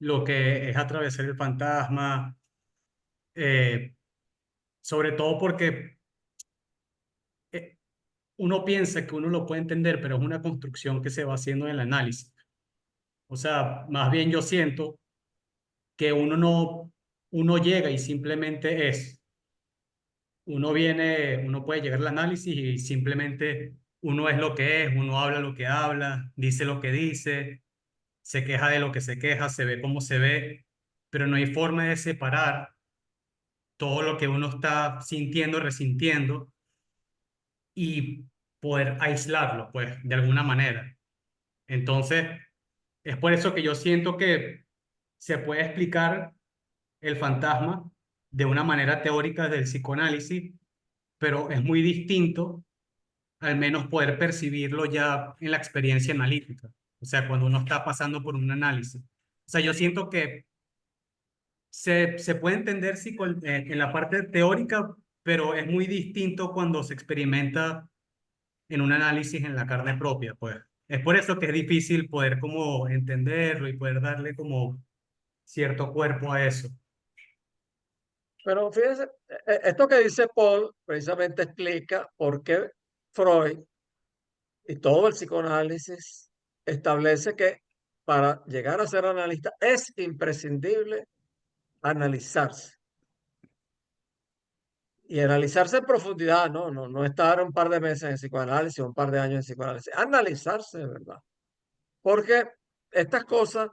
lo que es atravesar el fantasma, eh, sobre todo porque eh, uno piensa que uno lo puede entender, pero es una construcción que se va haciendo en el análisis. O sea, más bien yo siento que uno no, uno llega y simplemente es. Uno viene, uno puede llegar al análisis y simplemente uno es lo que es, uno habla lo que habla, dice lo que dice, se queja de lo que se queja, se ve como se ve, pero no hay forma de separar todo lo que uno está sintiendo, resintiendo y poder aislarlo, pues, de alguna manera. Entonces, es por eso que yo siento que se puede explicar el fantasma de una manera teórica del psicoanálisis, pero es muy distinto al menos poder percibirlo ya en la experiencia analítica, o sea, cuando uno está pasando por un análisis. O sea, yo siento que se puede entender en la parte teórica, pero es muy distinto cuando se experimenta en un análisis en la carne propia, pues. Es por eso que es difícil poder como entenderlo y poder darle como cierto cuerpo a eso. Pero fíjense, esto que dice Paul precisamente explica por qué Freud y todo el psicoanálisis establece que para llegar a ser analista es imprescindible analizarse. Y analizarse en profundidad, no estar un par de meses en psicoanálisis, un par de años en psicoanálisis, analizarse de verdad. Porque estas cosas,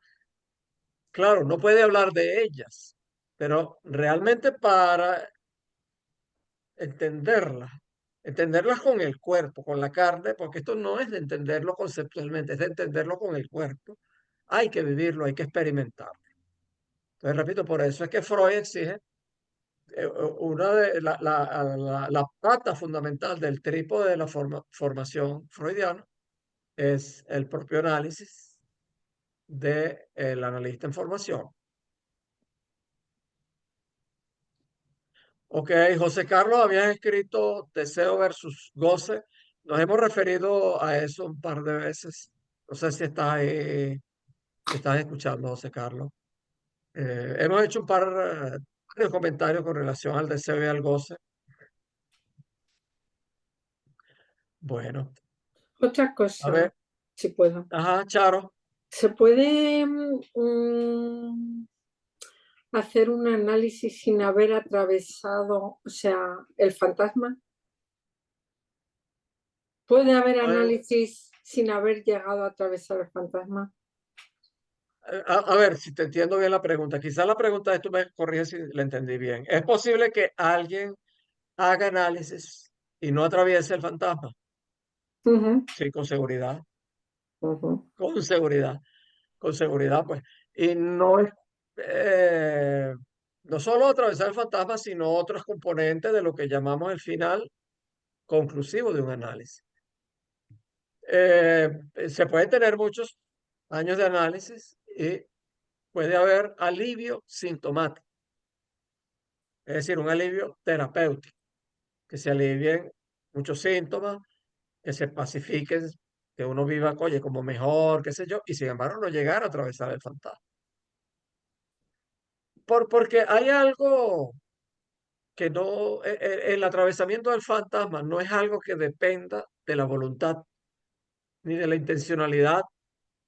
claro, no puede hablar de ellas, pero realmente para entenderlas, entenderlas con el cuerpo, con la carne, porque esto no es de entenderlo conceptualmente, es de entenderlo con el cuerpo. Hay que vivirlo, hay que experimentarlo. Entonces, repito, por eso es que Freud exige una de la pata fundamental del trípode de la formación freudiana es el propio análisis del analista en formación. Ok, José Carlos había escrito Deseo versus Goce. Nos hemos referido a eso un par de veces. No sé si estás ahí, si estás escuchando, José Carlos. Hemos hecho un par de comentarios con relación al deseo y al goce. Bueno, Otra a cosa, ver, si puedo. ajá, Charo. ¿Se puede hacer un análisis sin haber atravesado, o sea, el fantasma? ¿Puede haber análisis sin haber llegado a atravesar el fantasma? A ver, si te entiendo bien la pregunta. Quizá la pregunta es, tú me corriges si la entendí bien. ¿Es posible que alguien haga análisis y no atraviese el fantasma? Ujú, Sí, con seguridad, ujú. con seguridad, con seguridad, pues. Y no es, eh, no solo atravesar el fantasma, sino otros componentes de lo que llamamos el final conclusivo de un análisis. Se puede tener muchos años de análisis y puede haber alivio sintomático, es decir, un alivio terapéutico, que se alivien muchos síntomas, que se pacifiquen, que uno viva, oye, como mejor, qué sé yo, y sin embargo no llegar a atravesar el fantasma. Porque hay algo que no, el atravesamiento del fantasma no es algo que dependa de la voluntad, ni de la intencionalidad,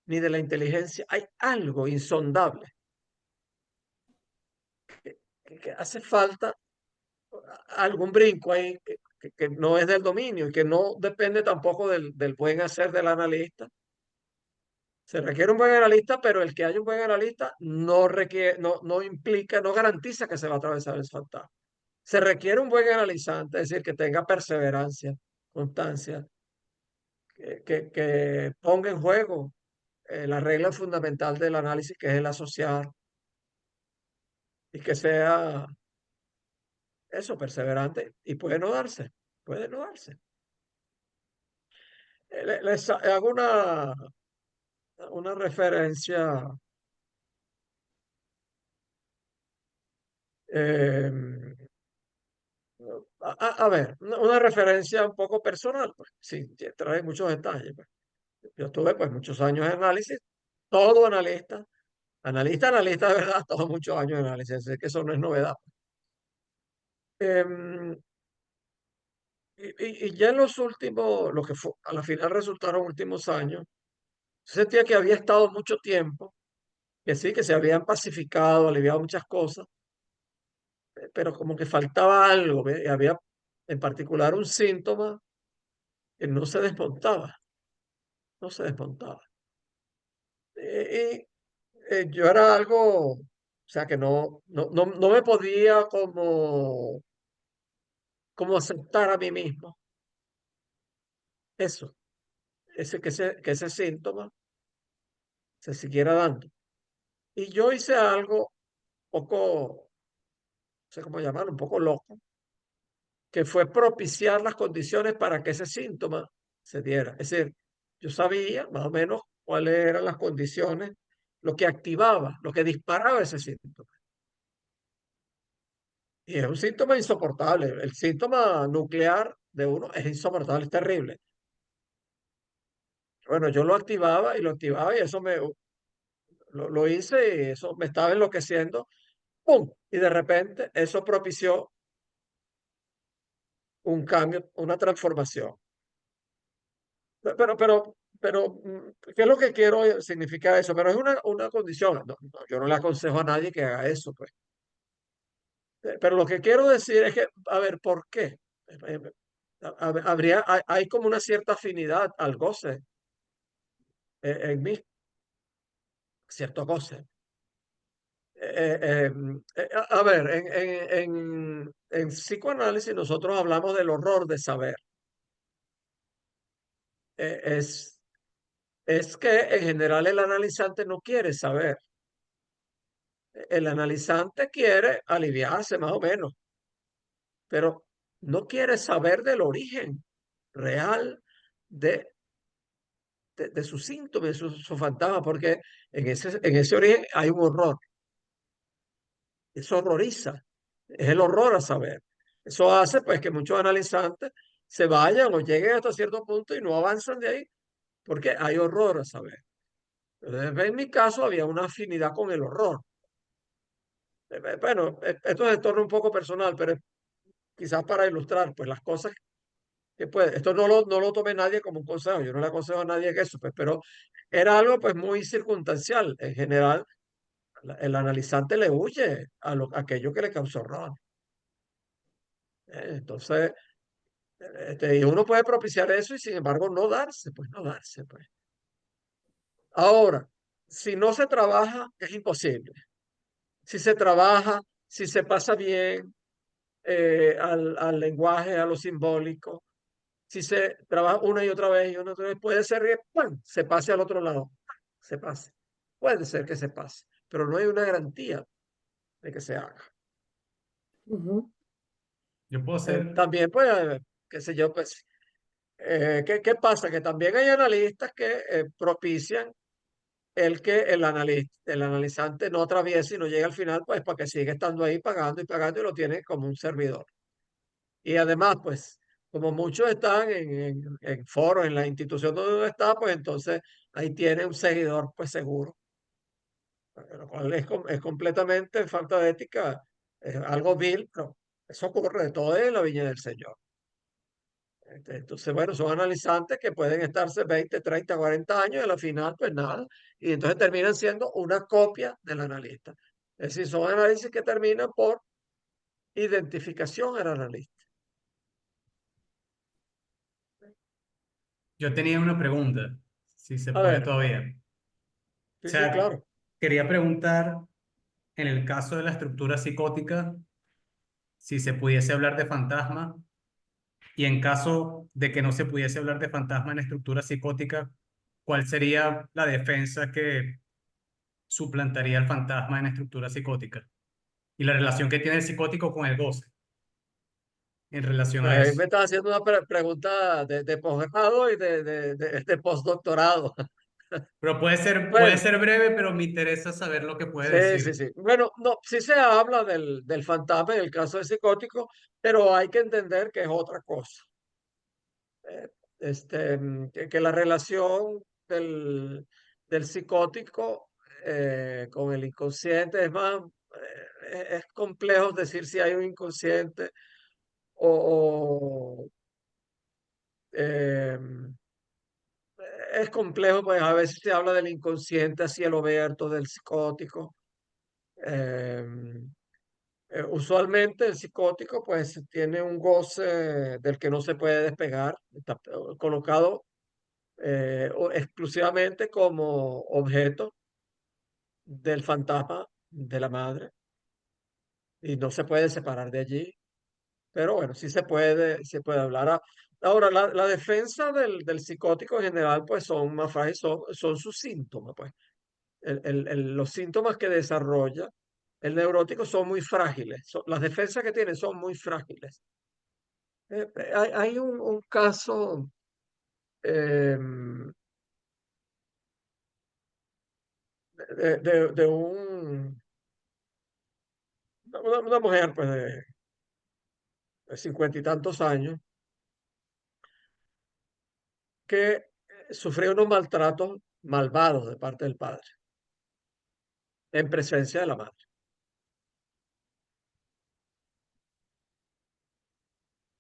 ni de la inteligencia. Hay algo insondable que hace falta algún brinco ahí que no es del dominio y que no depende tampoco del buen hacer del analista. Se requiere un buen analista, pero el que haya un buen analista no requiere, no implica, no garantiza que se va a atravesar el fantasma. Se requiere un buen analizante, es decir, que tenga perseverancia, constancia, que ponga en juego la regla fundamental del análisis, que es el asociar, y que sea eso, perseverante, y puede no darse, puede no darse. Les hago una referencia, eh, a ver, una referencia un poco personal, pues, sí, trae muchos detalles. Pues. Yo estuve pues muchos años en análisis, todo analista, analista de verdad, todos muchos años en análisis, así que eso no es novedad. Em, y ya en los últimos, lo que fue, a la final resultaron últimos años, sentía que había estado mucho tiempo, que sí, que se habían pacificado, aliviado muchas cosas, pero como que faltaba algo, ¿ve? Y había en particular un síntoma que no se desmontaba, no se desmontaba. Yo era algo, o sea, que no me podía como aceptar a mí mismo. Eso, que ese síntoma se siguiera dando. Y yo hice algo poco, no sé cómo llamarlo, un poco loco, que fue propiciar las condiciones para que ese síntoma se diera. Es decir, yo sabía más o menos cuáles eran las condiciones, lo que activaba, lo que disparaba ese síntoma. Y es un síntoma insoportable. El síntoma nuclear de uno es insoportable, es terrible. Bueno, yo lo activaba y eso lo hice y eso me estaba enloqueciendo. ¡pum! Y de repente eso propició un cambio, una transformación. ¿Qué es lo que quiero significar eso? Pero es una condición. Yo no le aconsejo a nadie que haga eso, pues. Pero lo que quiero decir es que, a ver, ¿por qué? Eh, hay como una cierta afinidad al goce en mí, cierto goce. A ver, en psicoanálisis nosotros hablamos del horror de saber. Eh, es, es que en general el analizante no quiere saber. El analizante quiere aliviarse más o menos, pero no quiere saber del origen real de, de sus síntomas, de su fantasma, porque en ese origen hay un horror. Eso horroriza. Es el horror a saber. Eso hace pues que muchos analizantes se vayan o lleguen hasta cierto punto y no avanzan de ahí, porque hay horror a saber. En mi caso había una afinidad con el horror. Bueno, esto es de torno un poco personal, pero quizás para ilustrar pues las cosas que puede. Esto no lo tome nadie como un consejo, yo no le aconsejo a nadie que eso, pues, pero era algo pues muy circunstancial. En general, el analizante le huye a aquello que le causó horror. Entonces, y uno puede propiciar eso y sin embargo no darse, pues no darse, pues. Ahora, si no se trabaja, es imposible. Si se trabaja, si se pasa bien al lenguaje, a lo simbólico, si se trabaja una y otra vez, puede ser que ¡pam! Se pase al otro lado, se pase. Puede ser que se pase, pero no hay una garantía de que se haga. Ujú. Yo puedo ser, También, pues, qué sé yo, pues, ¿qué pasa? Que también hay analistas que propician el que el analizante no atraviese y no llegue al final, pues, para que siga estando ahí pagando y pagando y lo tiene como un servidor. Y además, pues, como muchos están en foros, en la institución donde uno está, pues entonces ahí tiene un seguidor, pues seguro, lo cual es completamente falta de ética, es algo vil, pero eso ocurre de todo en la viña del Señor. Entonces, bueno, son analizantes que pueden estarse 20, 30, 40 años y a la final, pues nada, y entonces terminan siendo una copia del analista. Es decir, son análisis que terminan por identificación al analista. yo tenía una pregunta, si se A puede ver, todavía. O sí, sí, sea, claro. quería preguntar, en el caso de la estructura psicótica, si se pudiese hablar de fantasma, y en caso de que no se pudiese hablar de fantasma en estructura psicótica, ¿cuál sería la defensa que suplantaría el fantasma en estructura psicótica? Y la relación que tiene el psicótico con el goce en relación Pues a ahí eso. me estás haciendo una pregunta de posgrado y de postdoctorado. Pero puede Bueno, ser breve, pero me interesa saber lo que puede sí, sí, decir. sí. Bueno, no, sí se habla del fantasma en el caso de psicótico, pero hay que entender que es otra cosa. Eh, que la relación del psicótico con el inconsciente es más, es complejo decir si hay un inconsciente o, em, es complejo, pues a veces se habla del inconsciente a cielo abierto, del psicótico. Em, Usualmente el psicótico pues tiene un goce del que no se puede despegar, está colocado exclusivamente como objeto del fantasma de la madre y no se puede separar de allí. Pero bueno, sí se puede hablar. Ahora, la defensa del psicótico en general pues son más frágiles, son sus síntomas, pues. Los síntomas que desarrolla el neurótico son muy frágiles. Las defensas que tiene son muy frágiles. Hay un caso em, de una mujer pues, de 50 y tantos años que sufrió unos maltratos malvados de parte del padre en presencia de la madre.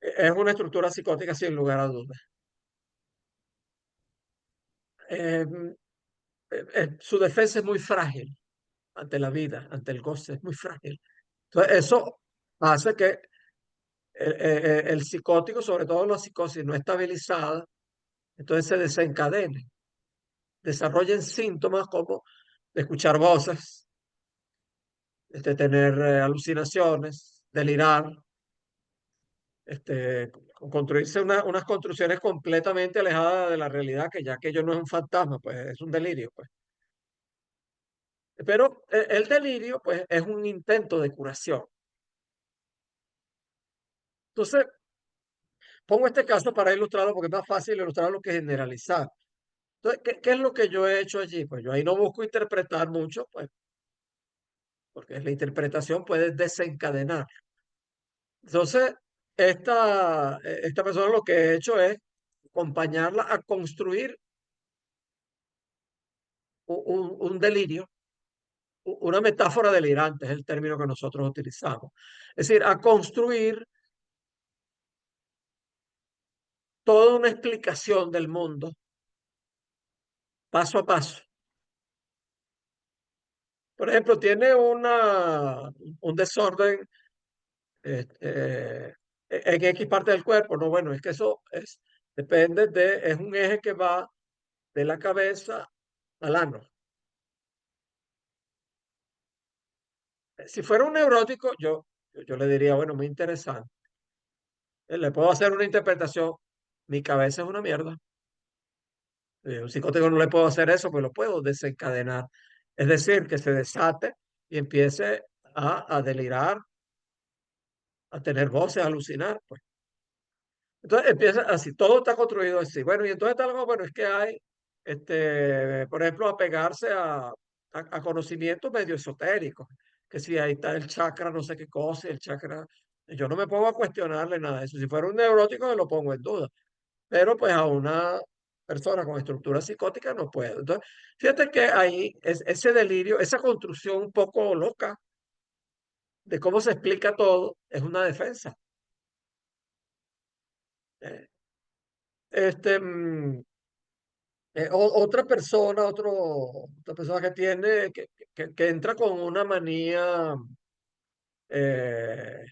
Es una estructura psicótica sin lugar a dudas. Eh, Su defensa es muy frágil ante la vida, ante el goce, es muy frágil. Entonces, eso hace que el psicótico, sobre todo la psicosis no estabilizada, entonces se desencadene, desarrollen síntomas como de escuchar voces, de tener alucinaciones, delirar, construirse unas construcciones completamente alejadas de la realidad, que ya aquello no es un fantasma, pues es un delirio, pues. Pero el delirio, pues, es un intento de curación. Entonces, pongo este caso para ilustrarlo porque es más fácil ilustrarlo que generalizar. Entonces, ¿qué es lo que yo he hecho allí? Pues yo ahí no busco interpretar mucho, pues, porque la interpretación puede desencadenar. Entonces, esta persona lo que he hecho es acompañarla a construir un delirio, una metáfora delirante, es el término que nosotros utilizamos. Es decir, a construir toda una explicación del mundo paso a paso. Por ejemplo, tiene un desorden en X parte del cuerpo. No, bueno, es que eso es un eje que va de la cabeza al ano. Si fuera un neurótico, yo le diría, bueno, muy interesante. Le puedo hacer una interpretación. Mi cabeza es una mierda. Un psicótico no le puedo hacer eso, pues lo puedo desencadenar. Es decir, que se desate y empiece a delirar, a tener voces, a alucinar, pues. Entonces empieza así, todo está construido así. Bueno, y entonces está algo, bueno, es que hay, por ejemplo, apegarse a conocimientos medio esotéricos, que si ahí está el chakra, no sé qué cosa, y el chakra, yo no me pongo a cuestionarle nada de eso. Si fuera un neurótico, me lo pongo en duda, pero pues a una persona con estructura psicótica no puedo. Entonces, fíjate que ahí ese delirio, esa construcción un poco loca de cómo se explica todo, es una defensa. Eh, Este, mm, otra persona que tiene, que entra con una manía, eh,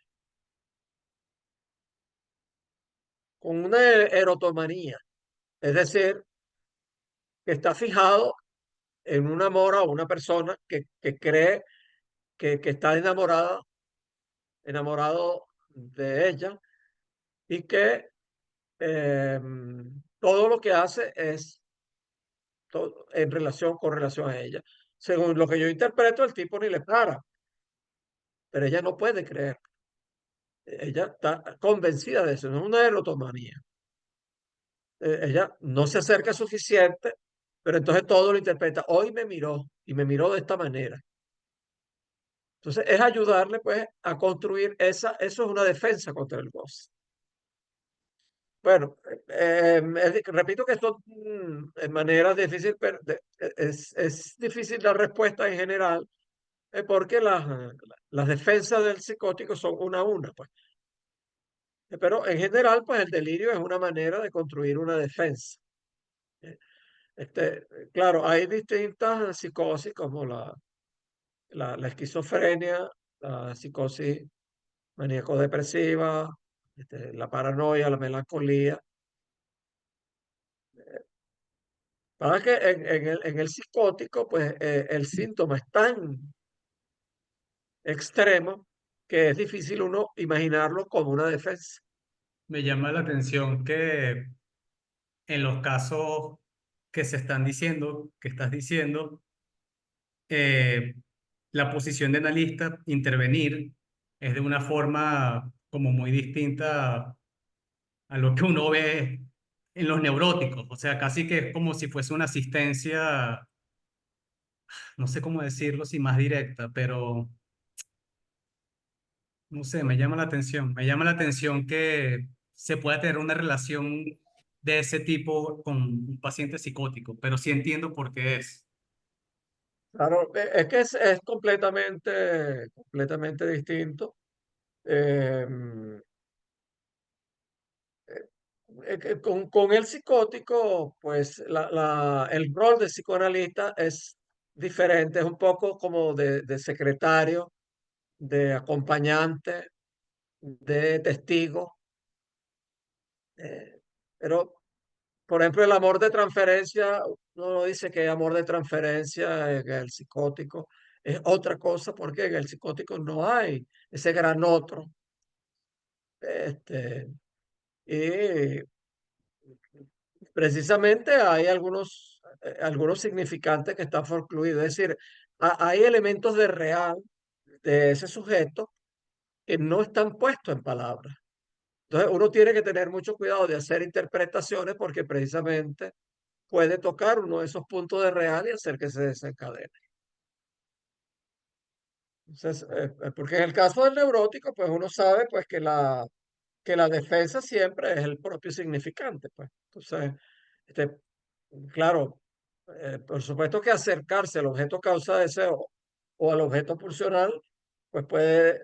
con una erotomanía, es decir, que está fijado en un amor a una persona que cree que está enamorado de ella y que eh, todo lo que hace es con relación a ella. Según lo que yo interpreto, el tipo ni le para, pero ella no puede creer. Ella está convencida de eso, no es una erotomanía. Ella no se acerca suficiente, pero entonces todo lo interpreta. Hoy me miró y me miró de esta manera. Entonces es ayudarle pues a construir eso es una defensa contra el goce. Bueno, repito que esto en manera difícil, pero es difícil la respuesta en general, porque las defensas del psicótico son una a una, pues. Pero en general, pues el delirio es una manera de construir una defensa. Eh, claro, hay distintas psicosis como la esquizofrenia, la psicosis maníaco-depresiva, la paranoia, la melancolía. Para que en el psicótico, pues el síntoma es tan extremo que es difícil uno imaginarlo como una defensa. Me llama la atención que en los casos que se están diciendo, que estás diciendo, eh, la posición de analista, intervenir, es de una forma como muy distinta a lo que uno ve en los neuróticos. O sea, casi que es como si fuese una asistencia, no sé cómo decirlo, si más directa, pero no sé, me llama la atención. Me llama la atención que se pueda tener una relación de ese tipo con un paciente psicótico, pero sí entiendo por qué es. Claro, es que es completamente distinto. con el psicótico, pues el rol del psicoanalista es diferente, es un poco como de secretario, de acompañante, de testigo. Pero, por ejemplo, el amor de transferencia, uno dice que amor de transferencia en el psicótico es otra cosa, porque en el psicótico no hay ese gran otro. Este, y precisamente hay algunos significantes que están forcluidos, es decir, hay elementos de real de ese sujeto que no están puestos en palabras. Entonces uno tiene que tener mucho cuidado de hacer interpretaciones porque precisamente puede tocar uno de esos puntos de real y hacer que se desencadene. Entonces, porque en el caso del neurótico, pues uno sabe pues que la defensa siempre es el propio significante, pues. Entonces, este, claro, por supuesto que acercarse al objeto causa de deseo o al objeto pulsional, pues puede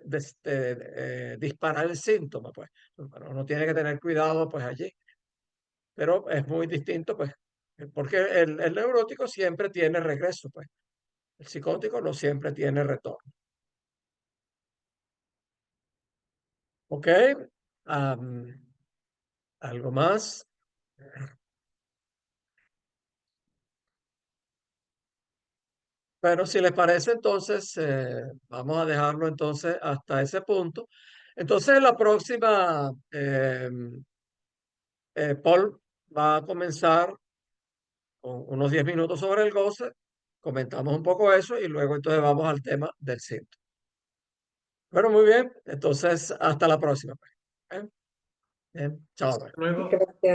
disparar el síntoma, pues. Bueno, uno tiene que tener cuidado, pues allí. Pero es muy distinto, pues, porque el neurótico siempre tiene regreso, pues. El psicótico no siempre tiene retorno. ¿Ok? Am, ¿Algo más? Bueno, si les parece, entonces vamos a dejarlo entonces hasta ese punto. Entonces, la próxima, Paul va a comenzar con unos 10 minutos sobre el goce, comentamos un poco eso y luego entonces vamos al tema del síntoma. Bueno, muy bien, entonces hasta la próxima, pues. ¿Eh? Bien, chao, pues. Luego. Gracias.